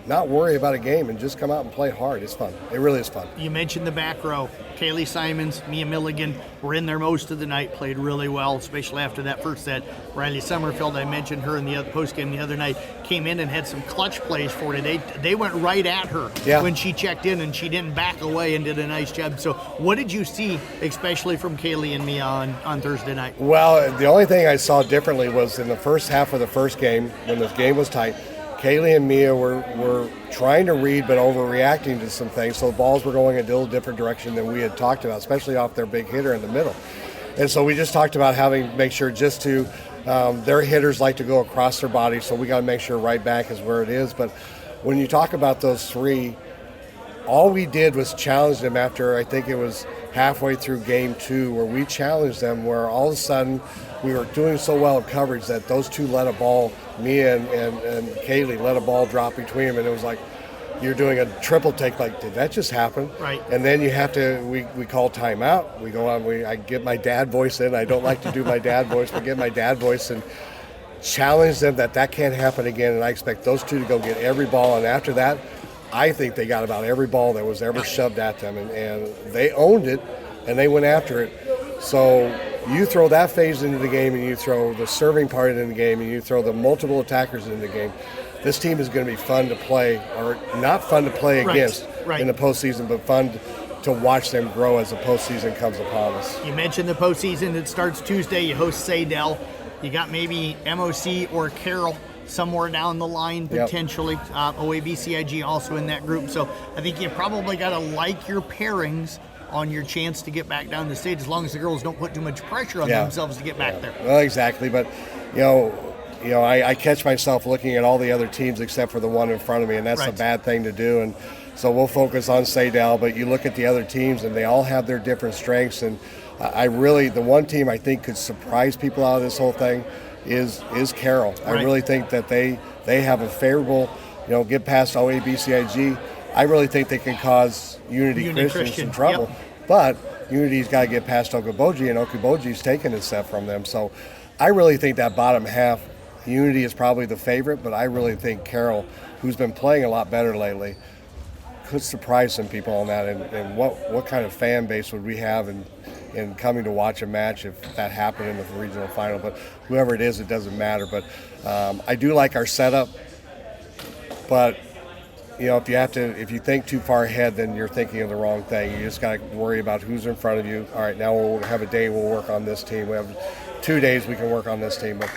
not worry about a game and just come out and play hard. It's fun. It really is fun. You mentioned the back row. Kaylee Simons, Mia Milligan were in there most of the night, played really well, especially after that first set. Riley Summerfield, I mentioned her in the post game the other night, came in and had some clutch plays for it. They went right at her when she checked in, and she didn't back away and did a nice job. So what did you see, especially from Kaylee and Mia on Thursday night? Well, the only thing I saw differently was in the first half of the first game, when the game was tight, Kaylee and Mia were trying to read but overreacting to some things, so the balls were going a little different direction than we had talked about, especially off their big hitter in the middle. And so we just talked about having to make sure just to their hitters like to go across their body, so we got to make sure right back is where it is. But when you talk about those three, all we did was challenge them after, I think it was halfway through game 2, where we challenged them, where all of a sudden we were doing so well in coverage that those two let a ball, me and Kaylee let a ball drop between them, and it was like, you're doing a triple take, like, did that just happen? Right. And then you have to, we call timeout. We go on, I get my dad voice in. I don't like to do my dad voice, but get my dad voice and challenge them that can't happen again. And I expect those two to go get every ball. And after that, I think they got about every ball that was ever shoved at them. And they owned it, and they went after it. So you throw that phase into the game, and you throw the serving part into the game, and you throw the multiple attackers into the game. This team is going to be fun to play, or not fun to play against in the postseason, but fun to watch them grow as the postseason comes upon us. You mentioned the postseason. It starts Tuesday. You host Sadell. You got maybe MOC or Carroll somewhere down the line potentially. OABCIG also in that group. So I think you probably got to like your pairings on your chance to get back down the stage, as long as the girls don't put too much pressure on themselves to get back there. Well, exactly. But, I catch myself looking at all the other teams except for the one in front of me, and that's a bad thing to do. And so we'll focus on Sadell, but you look at the other teams, and they all have their different strengths. And the one team I think could surprise people out of this whole thing is Carroll. I really think that they have a favorable, get past OABCIG. I really think they can cause Unity Christian some trouble. But Unity's got to get past Okoboji, and Okoboji's taken a set from them. So I really think that bottom half, Unity is probably the favorite, but I really think Carroll, who's been playing a lot better lately, could surprise some people on that. And what kind of fan base would we have in coming to watch a match if that happened in the regional final? But whoever it is, it doesn't matter. But I do like our setup. But if you think too far ahead, then you're thinking of the wrong thing. You just got to worry about who's in front of you. All right, now we'll have a day we'll work on this team. We have 2 days we can work on this team. But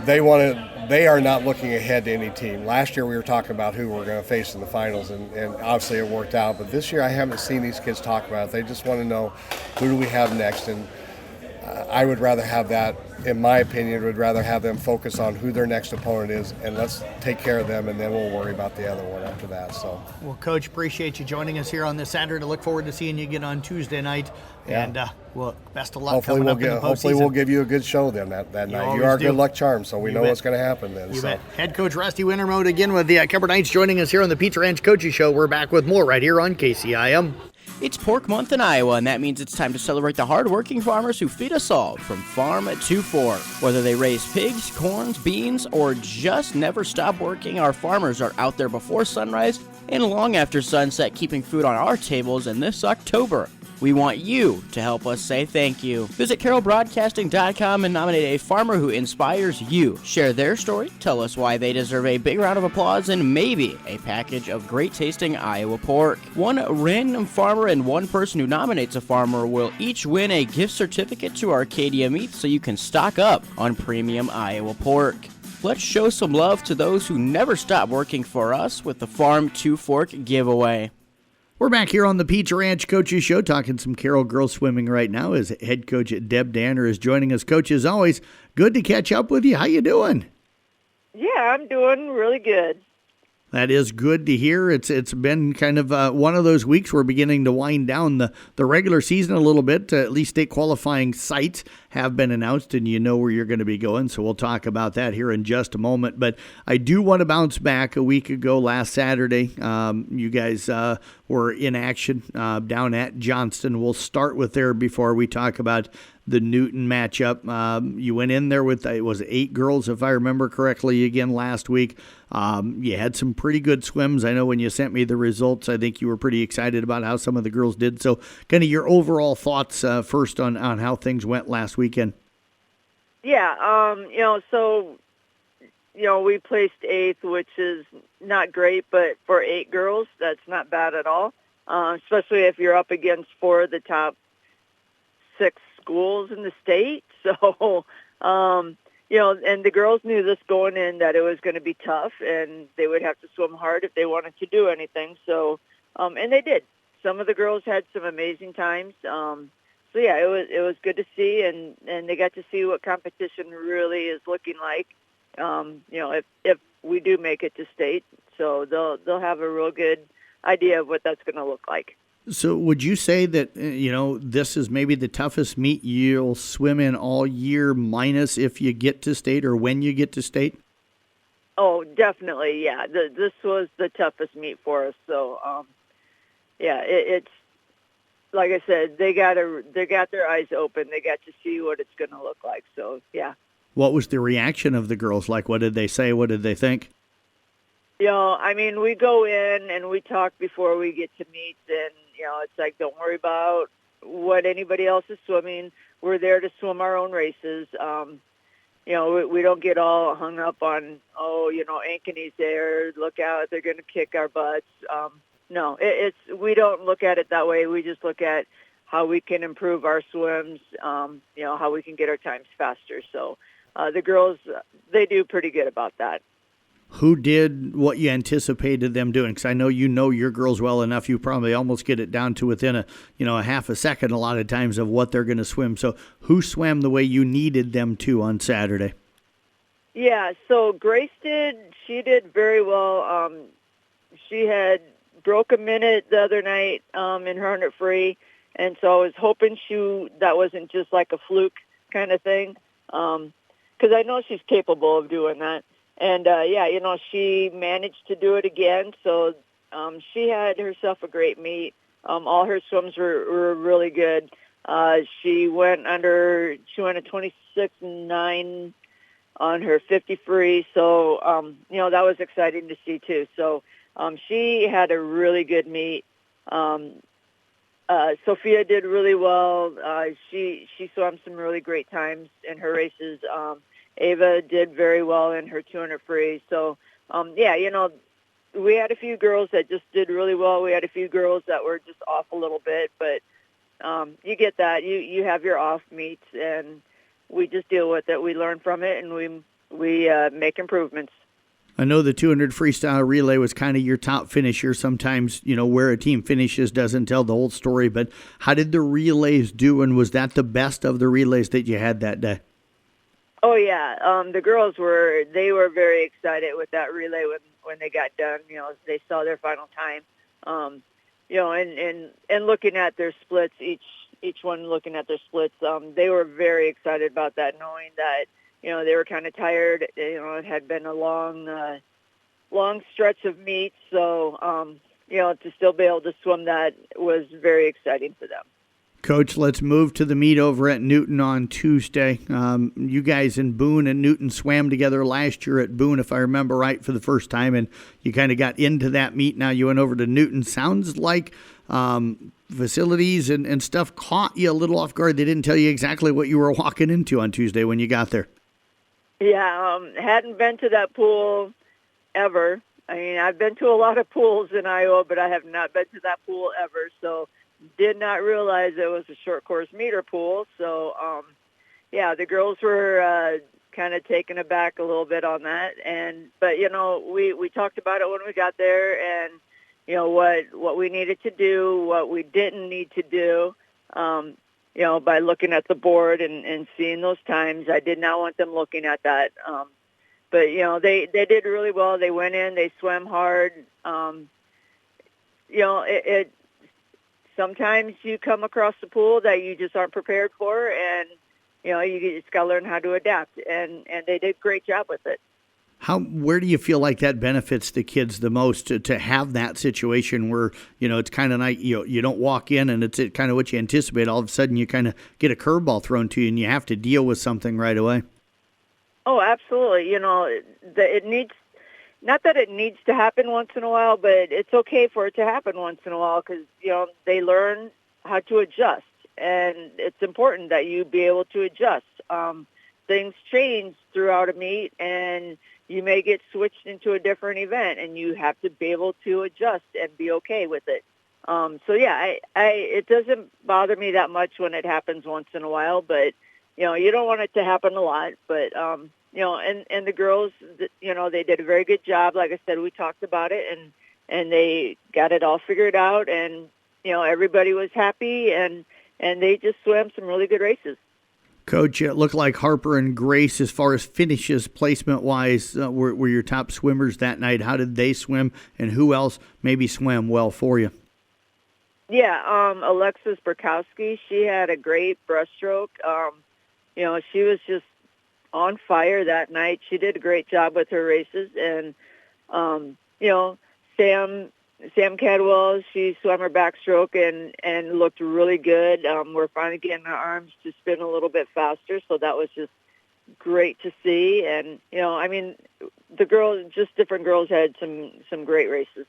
they are not looking ahead to any team. Last year we were talking about who we're going to face in the finals, and obviously it worked out. But this year I haven't seen these kids talk about it. They just want to know who do we have next. And I would rather have that, in my opinion, would rather have them focus on who their next opponent is, and let's take care of them, and then we'll worry about the other one after that. So, well, Coach, appreciate you joining us here on this Saturday. Look forward to seeing you again on Tuesday night. Yeah. And best of luck coming up in the postseason. Hopefully we'll give you a good show then that night. You are good luck charm, so we know what's going to happen then. You bet. Head Coach Rusty Wintermode again with the Kemper Knights joining us here on the Pizza Ranch Coaches Show. We're back with more right here on KCIM. It's Pork Month in Iowa, and that means it's time to celebrate the hard-working farmers who feed us all from farm to fork. Whether they raise pigs, corns, beans, or just never stop working, our farmers are out there before sunrise and long after sunset, keeping food on our tables in this October. We want you to help us say thank you. Visit carrollbroadcasting.com and nominate a farmer who inspires you. Share their story, tell us why they deserve a big round of applause, and maybe a package of great-tasting Iowa pork. One random farmer and one person who nominates a farmer will each win a gift certificate to Arcadia Meats so you can stock up on premium Iowa pork. Let's show some love to those who never stop working for us with the Farm to Fork giveaway. We're back here on the Pizza Ranch Coaches Show talking some Carroll girls swimming right now as head coach Deb Danner is joining us. Coach, as always, good to catch up with you. How you doing? Yeah, I'm doing really good. That is good to hear. It's been kind of one of those weeks we're beginning to wind down the regular season a little bit. At least state qualifying sites have been announced, and you know where you're going to be going, so we'll talk about that here in just a moment. But I do want to bounce back. A week ago, last Saturday, you guys were in action down at Johnston. We'll start with there before we talk about the Newton matchup. You went in there with, it was 8 girls, if I remember correctly, again last week. You had some pretty good swims. I know when you sent me the results, I think you were pretty excited about how some of the girls did. So kind of your overall thoughts first on how things went last weekend. Yeah, we placed 8th, which is not great, but for 8 girls, that's not bad at all, especially if you're up against 4 of the top 6 schools in the state. So, and the girls knew this going in, that it was going to be tough and they would have to swim hard if they wanted to do anything. So, and they did. Some of the girls had some amazing times. So yeah, it was good to see, and they got to see what competition really is looking like. If we do make it to state, so they'll have a real good idea of what that's going to look like. So would you say that, this is maybe the toughest meet you'll swim in all year, minus if you get to state or when you get to state? Oh, definitely, yeah. This was the toughest meet for us. So, it's like I said, they got their eyes open. They got to see what it's going to look like. So, yeah. What was the reaction of the girls like? What did they say? What did they think? We go in and we talk before we get to meet, and, it's like, don't worry about what anybody else is swimming. We're there to swim our own races. We don't get all hung up on, Ankeny's there, look out, they're going to kick our butts. No, we don't look at it that way. We just look at how we can improve our swims, how we can get our times faster. So the girls, they do pretty good about that. Who did what you anticipated them doing? Because I know your girls well enough. You probably almost get it down to within a half a second a lot of times of what they're going to swim. So who swam the way you needed them to on Saturday? Yeah, so Grace she did very well. She had broke a minute the other night in her 100 free, and so I was hoping that wasn't just like a fluke kind of thing, because I know she's capable of doing that. And, she managed to do it again. So she had herself a great meet. All her swims were really good. She went a 26.9 on her 50 free. So, that was exciting to see, too. So she had a really good meet. Sophia did really well. She swam some really great times in her races. Ava did very well in her 200 free. So, we had a few girls that just did really well. We had a few girls that were just off a little bit, but you get that. You have your off meets, and we just deal with it. We learn from it, and we make improvements. I know the 200 freestyle relay was kind of your top finisher. Sometimes, where a team finishes doesn't tell the whole story, but how did the relays do, and was that the best of the relays that you had that day? Oh, yeah. The girls were very excited with that relay when they got done. They saw their final time. And looking at their splits, each one looking at their splits, they were very excited about that, knowing that, they were kind of tired. It had been a long stretch of meets. So, to still be able to swim that was very exciting for them. Coach, let's move to the meet over at Newton on Tuesday. You guys in Boone and Newton swam together last year at Boone, if I remember right, for the first time, and you kind of got into that meet. Now you went over to Newton. Sounds like facilities and stuff caught you a little off guard. They didn't tell you exactly what you were walking into on Tuesday when you got there. Yeah, hadn't been to that pool ever. I mean, I've been to a lot of pools in Iowa, but I have not been to that pool ever, so did not realize it was a short course meter pool. So, the girls were kind of taken aback a little bit on that. But we talked about it when we got there, and what we needed to do, what we didn't need to do. By looking at the board and seeing those times, I did not want them looking at that. But they did really well. They went in, they swam hard. Sometimes you come across a pool that you just aren't prepared for, and you just got to learn how to adapt. And they did a great job with it. Where do you feel like that benefits the kids the most to have that situation where it's kind of nice, you don't walk in and it's kind of what you anticipate. All of a sudden you kind of get a curveball thrown to you and you have to deal with something right away. Oh, absolutely. It needs. Not that it needs to happen once in a while, but it's okay for it to happen once in a while because, they learn how to adjust. And it's important that you be able to adjust. Things change throughout a meet, and you may get switched into a different event, and you have to be able to adjust and be okay with it. It doesn't bother me that much when it happens once in a while, but, you don't want it to happen a lot. But, and the girls, they did a very good job. Like I said, we talked about it, and they got it all figured out, and, everybody was happy, and they just swam some really good races. Coach, it looked like Harper and Grace, as far as finishes placement-wise, were your top swimmers that night. How did they swim, and who else maybe swam well for you? Yeah, Alexis Burkowski, she had a great breaststroke. She was just on fire that night. She did a great job with her races. And, Sam Cadwell, she swam her backstroke and looked really good. We're finally getting our arms to spin a little bit faster, so that was just great to see. And, the girls, just different girls had some great races.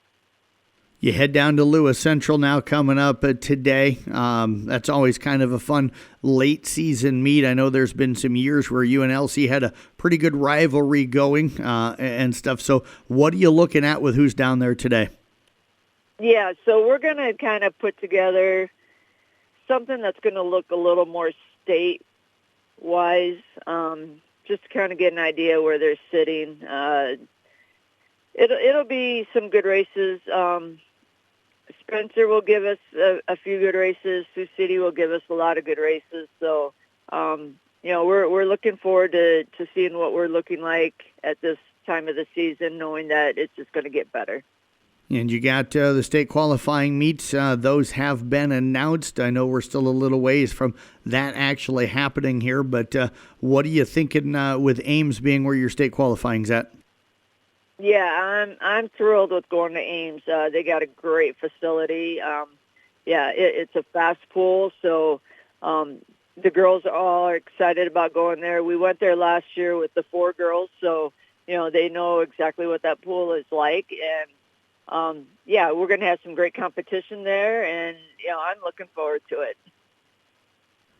You head down to Lewis Central now coming up today. That's always kind of a fun late season meet. I know there's been some years where UNLC had a pretty good rivalry going and stuff. So what are you looking at with who's down there today? Yeah, so we're going to kind of put together something that's going to look a little more state-wise, just to kind of get an idea where they're sitting. It'll be some good races. Spencer will give us a few good races. Sioux City will give us a lot of good races. So, we're looking forward to seeing what we're looking like at this time of the season, knowing that it's just going to get better. And you got the state qualifying meets. Those have been announced. I know we're still a little ways from that actually happening here, but what are you thinking with Ames being where your state qualifying's at? Yeah, I'm thrilled with going to Ames. They got a great facility. It's a fast pool, so the girls all are excited about going there. We went there last year with the 4 girls, so they know exactly what that pool is like, and we're going to have some great competition there, and I'm looking forward to it.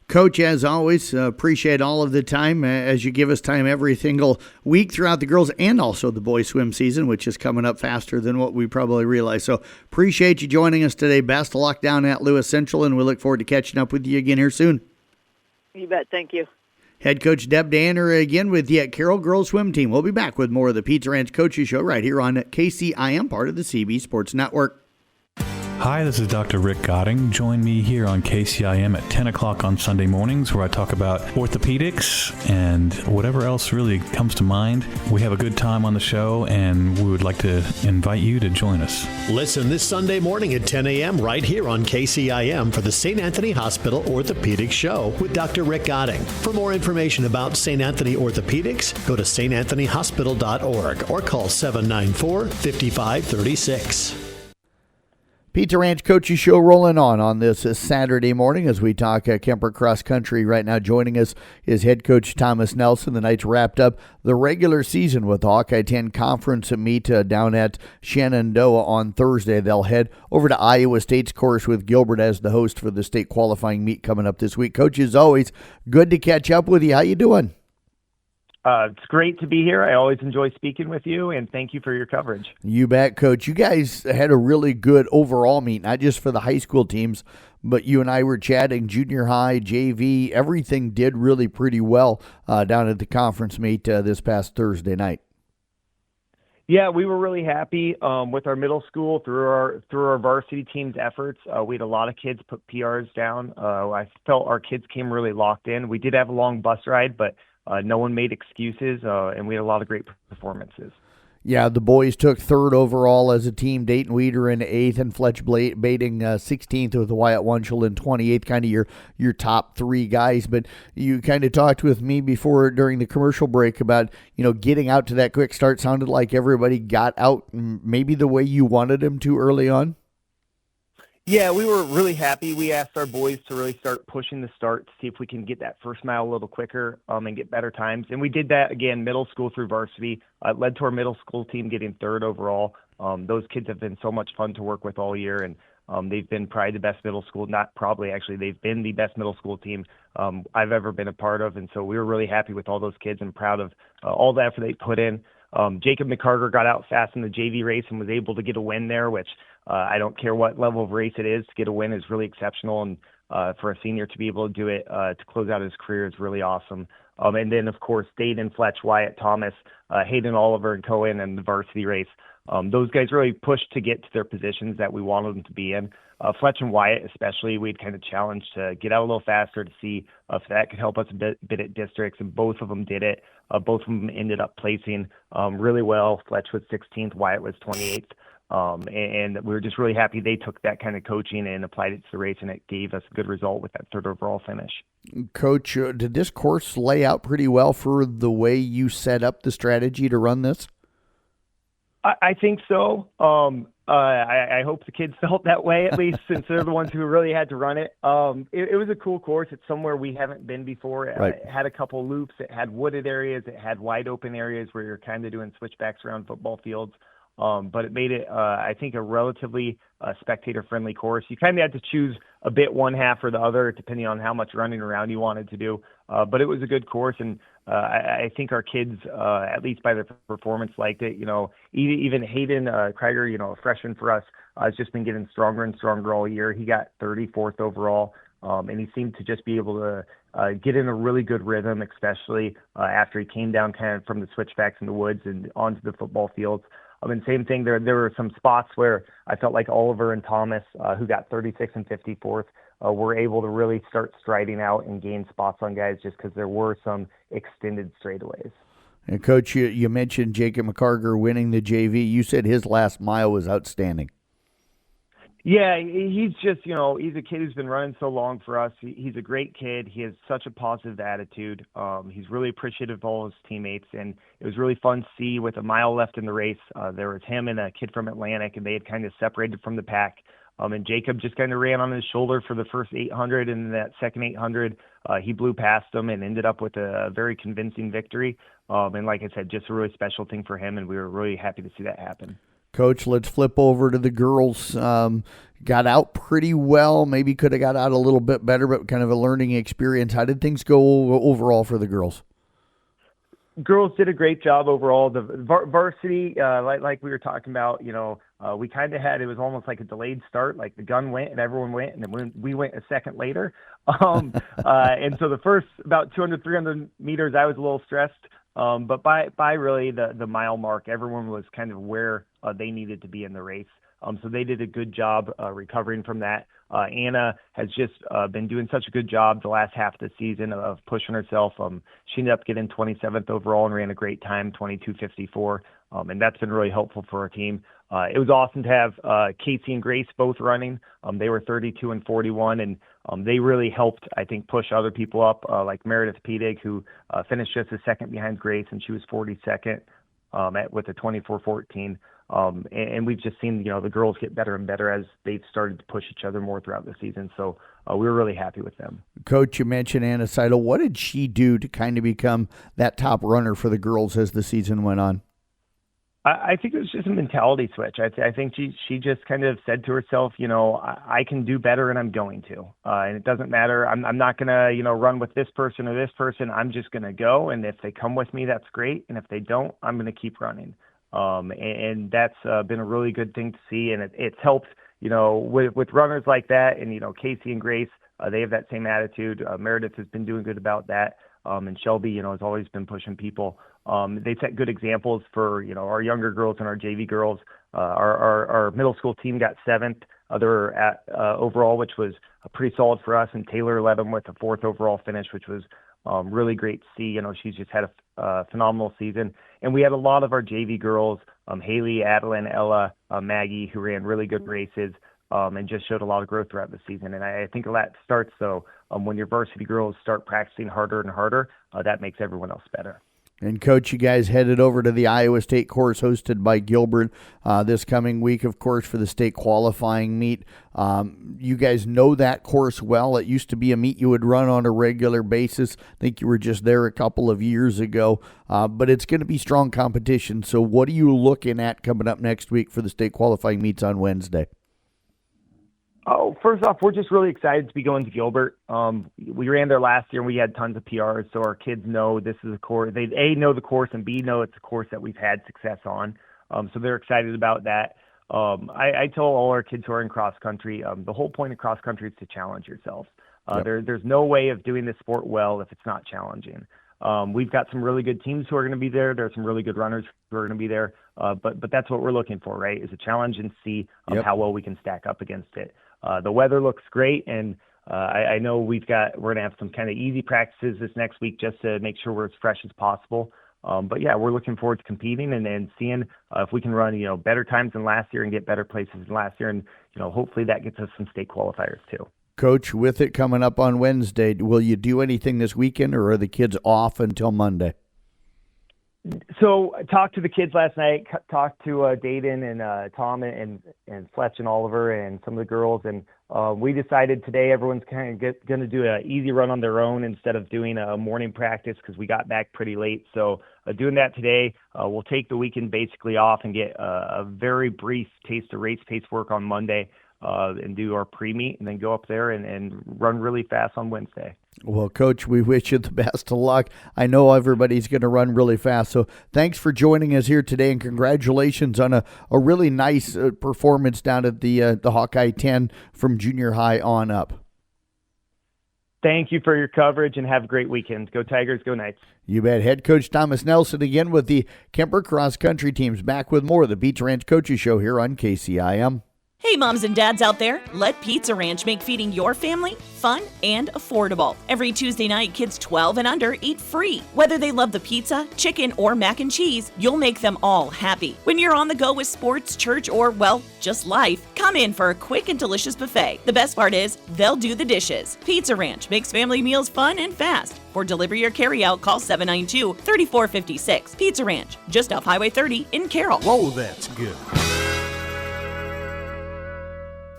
Coach, as always, appreciate all of the time as you give us time every single week throughout the girls and also the boys swim season, which is coming up faster than what we probably realize. So appreciate you joining us today. Best of luck down at Lewis Central, and we look forward to catching up with you again here soon. You bet. Thank you. Head coach Deb Danner again with the Carroll Girls Swim Team. We'll be back with more of the Pizza Ranch Coaches Show right here on KCIM, part of the CB Sports Network. Hi, this is Dr. Rick Gotting. Join me here on KCIM at 10 o'clock on Sunday mornings where I talk about orthopedics and whatever else really comes to mind. We have a good time on the show, and we would like to invite you to join us. Listen this Sunday morning at 10 a.m. right here on KCIM for the St. Anthony Hospital Orthopedics Show with Dr. Rick Gotting. For more information about St. Anthony Orthopedics, go to stanthonyhospital.org or call 794-5536. Pizza Ranch Coaches Show rolling on this Saturday morning as we talk Kemper Cross Country. Right now joining us is head coach Thomas Nelson. The Knights wrapped up the regular season with the Hawkeye 10 conference meet down at Shenandoah on Thursday. They'll head over to Iowa State's course with Gilbert as the host for the state qualifying meet coming up this week. Coach, as always, good to catch up with you. How you doing? It's great to be here. I always enjoy speaking with you, and thank you for your coverage. You bet, Coach. You guys had a really good overall meet, not just for the high school teams, but you and I were chatting, junior high, JV, everything did really pretty well down at the conference meet this past Thursday night. Yeah, we were really happy with our middle school through our varsity team's efforts. We had a lot of kids put PRs down. I felt our kids came really locked in. We did have a long bus ride, but no one made excuses, and we had a lot of great performances. Yeah, the boys took 3rd overall as a team. Dayton Weeder in 8th, and Fletch Baiting 16th with Wyatt Wunschel in 28th, kind of your top 3 guys. But you kind of talked with me before during the commercial break about, getting out to that quick start. Sounded like everybody got out maybe the way you wanted them to early on. Yeah, we were really happy. We asked our boys to really start pushing the start to see if we can get that first mile a little quicker and get better times. And we did that, again, middle school through varsity. It led to our middle school team getting 3rd overall. Those kids have been so much fun to work with all year, and they've been probably the best middle school, not probably, actually, they've been the best middle school team I've ever been a part of. And so we were really happy with all those kids and proud of all the effort they put in. Jacob McCarter got out fast in the JV race and was able to get a win there, which I don't care what level of race it is. To get a win is really exceptional, and for a senior to be able to do it to close out his career is really awesome. And then, of course, Dayton, Fletch, Wyatt, Thomas, Hayden, Oliver, and Cohen in the varsity race. Those guys really pushed to get to their positions that we wanted them to be in. Fletch and Wyatt especially, we'd kind of challenged to get out a little faster to see if that could help us a bit at districts, and both of them did it. Both of them ended up placing really well. Fletch was 16th, Wyatt was 28th. And we were just really happy they took that kind of coaching and applied it to the race, and it gave us a good result with that third overall finish. Coach, did this course lay out pretty well for the way you set up the strategy to run this? I think so. I hope the kids felt that way, at least, since they're the ones who really had to run it. It was a cool course. It's somewhere we haven't been before. Right. It had a couple loops. It had wooded areas. It had wide open areas where you're kind of doing switchbacks around football fields. But it made it, I think, a relatively spectator-friendly course. You kind of had to choose a bit one half or the other, depending on how much running around you wanted to do. But it was a good course, and I think our kids, at least by their performance, liked it. You know, even Hayden Krieger, you know, a freshman for us, has just been getting stronger and stronger all year. He got 34th overall, and he seemed to just be able to get in a really good rhythm, especially after he came down kind of from the switchbacks in the woods and onto the football fields. And same thing, there were some spots where I felt like Oliver and Thomas, who got 36th and 54th, were able to really start striding out and gain spots on guys just because there were some extended straightaways. And Coach, you mentioned Jacob McCarger winning the JV. You said his last mile was outstanding. Yeah, he's just, you know, he's a kid who's been running so long for us. He's a great kid. He has such a positive attitude. He's really appreciative of all his teammates, and it was really fun to see with a mile left in the race. There was him and a kid from Atlantic, and they had kind of separated from the pack. And Jacob just kind of ran on his shoulder for the first 800, and that second 800, he blew past them and ended up with a very convincing victory. And like I said, just a really special thing for him, and we were really happy to see that happen. Coach, let's flip over to the girls. Got out pretty well. Maybe could have got out a little bit better, but kind of a learning experience. How did things go overall for the girls? Girls did a great job overall. The varsity, like we were talking about, you know, we kind of had, it was almost like a delayed start. Like the gun went and everyone went, and then we went a second later. And so the first about 200, 300 meters, I was a little stressed. But by really the mile mark, everyone was kind of where they needed to be in the race. So they did a good job recovering from that. Anna has just been doing such a good job the last half of the season of pushing herself. She ended up getting 27th overall and ran a great time, 22:54. And that's been really helpful for our team. It was awesome to have Casey and Grace both running. They were 32 and 41, and they really helped, I think, push other people up, like Meredith Pedig, who finished just a second behind Grace, and she was 42nd with a 24:14. And we've just seen, you know, the girls get better and better as they've started to push each other more throughout the season. So we were really happy with them. Coach, you mentioned Anna Seidel. What did she do to kind of become that top runner for the girls as the season went on? I think it was just a mentality switch. I think she just kind of said to herself, you know, I can do better, and I'm going to. And it doesn't matter. I'm not going to, you know, run with this person or this person. I'm just going to go. And if they come with me, that's great. And if they don't, I'm going to keep running. And that's been a really good thing to see. And it's helped, you know, with runners like that. And, you know, Casey and Grace, they have that same attitude. Meredith has been doing good about that. And Shelby, you know, has always been pushing people. They set good examples for, you know, our younger girls and our JV girls. Our middle school team got 7th. They were at overall, which was pretty solid for us. And Taylor led them with a 4th overall finish, which was really great to see. You know, she's just had a phenomenal season. And we had a lot of our JV girls, Haley, Adeline, Ella, Maggie, who ran really good races and just showed a lot of growth throughout the season. And I think that starts, though, when your varsity girls start practicing harder and harder, that makes everyone else better. And, Coach, you guys headed over to the Iowa State course hosted by Gilbert this coming week, of course, for the state qualifying meet. You guys know that course well. It used to be a meet you would run on a regular basis. I think you were just there a couple of years ago. But it's going to be strong competition. So what are you looking at coming up next week for the state qualifying meets on Wednesday? Oh, first off, we're just really excited to be going to Gilbert. We ran there last year, and we had tons of PRs, so our kids know this is a course. They, A, know the course, and B, know it's a course that we've had success on. So they're excited about that. I tell all our kids who are in cross-country, the whole point of cross-country is to challenge yourself. There's no way of doing this sport well if it's not challenging. We've got some really good teams who are going to be there. There are some really good runners who are going to be there. But that's what we're looking for, right, is a challenge and see how well we can stack up against it. The weather looks great, and I know we're going to have some kind of easy practices this next week just to make sure we're as fresh as possible. But yeah, we're looking forward to competing and seeing if we can run, better times than last year and get better places than last year. And, hopefully that gets us some state qualifiers too. Coach, with it coming up on Wednesday, will you do anything this weekend, or are the kids off until Monday? So I talked to the kids last night, talked to Dayton and Tom and Fletch and Oliver and some of the girls. And we decided today everyone's kind of going to do an easy run on their own instead of doing a morning practice because we got back pretty late. So doing that today, we'll take the weekend basically off and get a very brief taste of race pace work on Monday and do our pre-meet and then go up there and run really fast on Wednesday. Well, Coach, we wish you the best of luck. I know everybody's going to run really fast, so thanks for joining us here today, and congratulations on a really nice performance down at the Hawkeye 10 from junior high on up. Thank you for your coverage, and have a great weekend. Go Tigers, go Knights. You bet. Head coach Thomas Nelson again with the Kemper cross country teams, back with more of the Pizza Ranch Coaches Show here on KCIM. Hey moms and dads out there, let Pizza Ranch make feeding your family fun and affordable. Every Tuesday night, kids 12 and under eat free. Whether they love the pizza, chicken, or mac and cheese, you'll make them all happy. When you're on the go with sports, church, or, well, just life, come in for a quick and delicious buffet. The best part is, they'll do the dishes. Pizza Ranch makes family meals fun and fast. For delivery or carry-out, call 792-3456. Pizza Ranch, just off Highway 30 in Carroll. Whoa, that's good.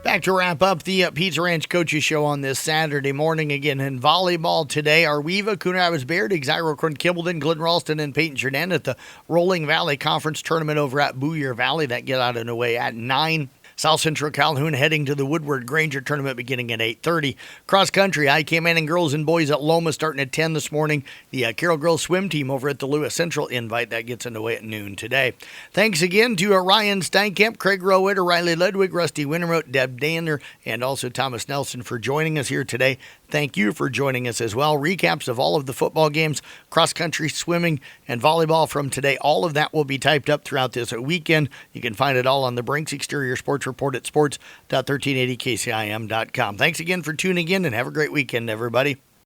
Back to wrap up the Pizza Ranch Coaches Show on this Saturday morning. Again, in volleyball today, Arweva, Coon Rapids Bayard, Exira-Corn Kibbleton, Glidden Ralston, and Peyton Chardin at the Rolling Valley Conference Tournament over at Booyer Valley. That get out of the way at 9. South Central Calhoun heading to the Woodward Granger tournament beginning at 8:30. Cross country, IK Manning girls and boys at Loma starting at 10 this morning. The Carroll girls swim team over at the Lewis Central invite that gets underway at noon today. Thanks again to Ryan Steinkamp, Craig Rowitt, Riley Ludwig, Rusty Wintermote, Deb Danner, and also Thomas Nelson for joining us here today. Thank you for joining us as well. Recaps of all of the football games, cross country, swimming, and volleyball from today. All of that will be typed up throughout this weekend. You can find it all on the Brinks Exterior Sports Report at sports.1380kcim.com. Thanks again for tuning in, and have a great weekend, everybody.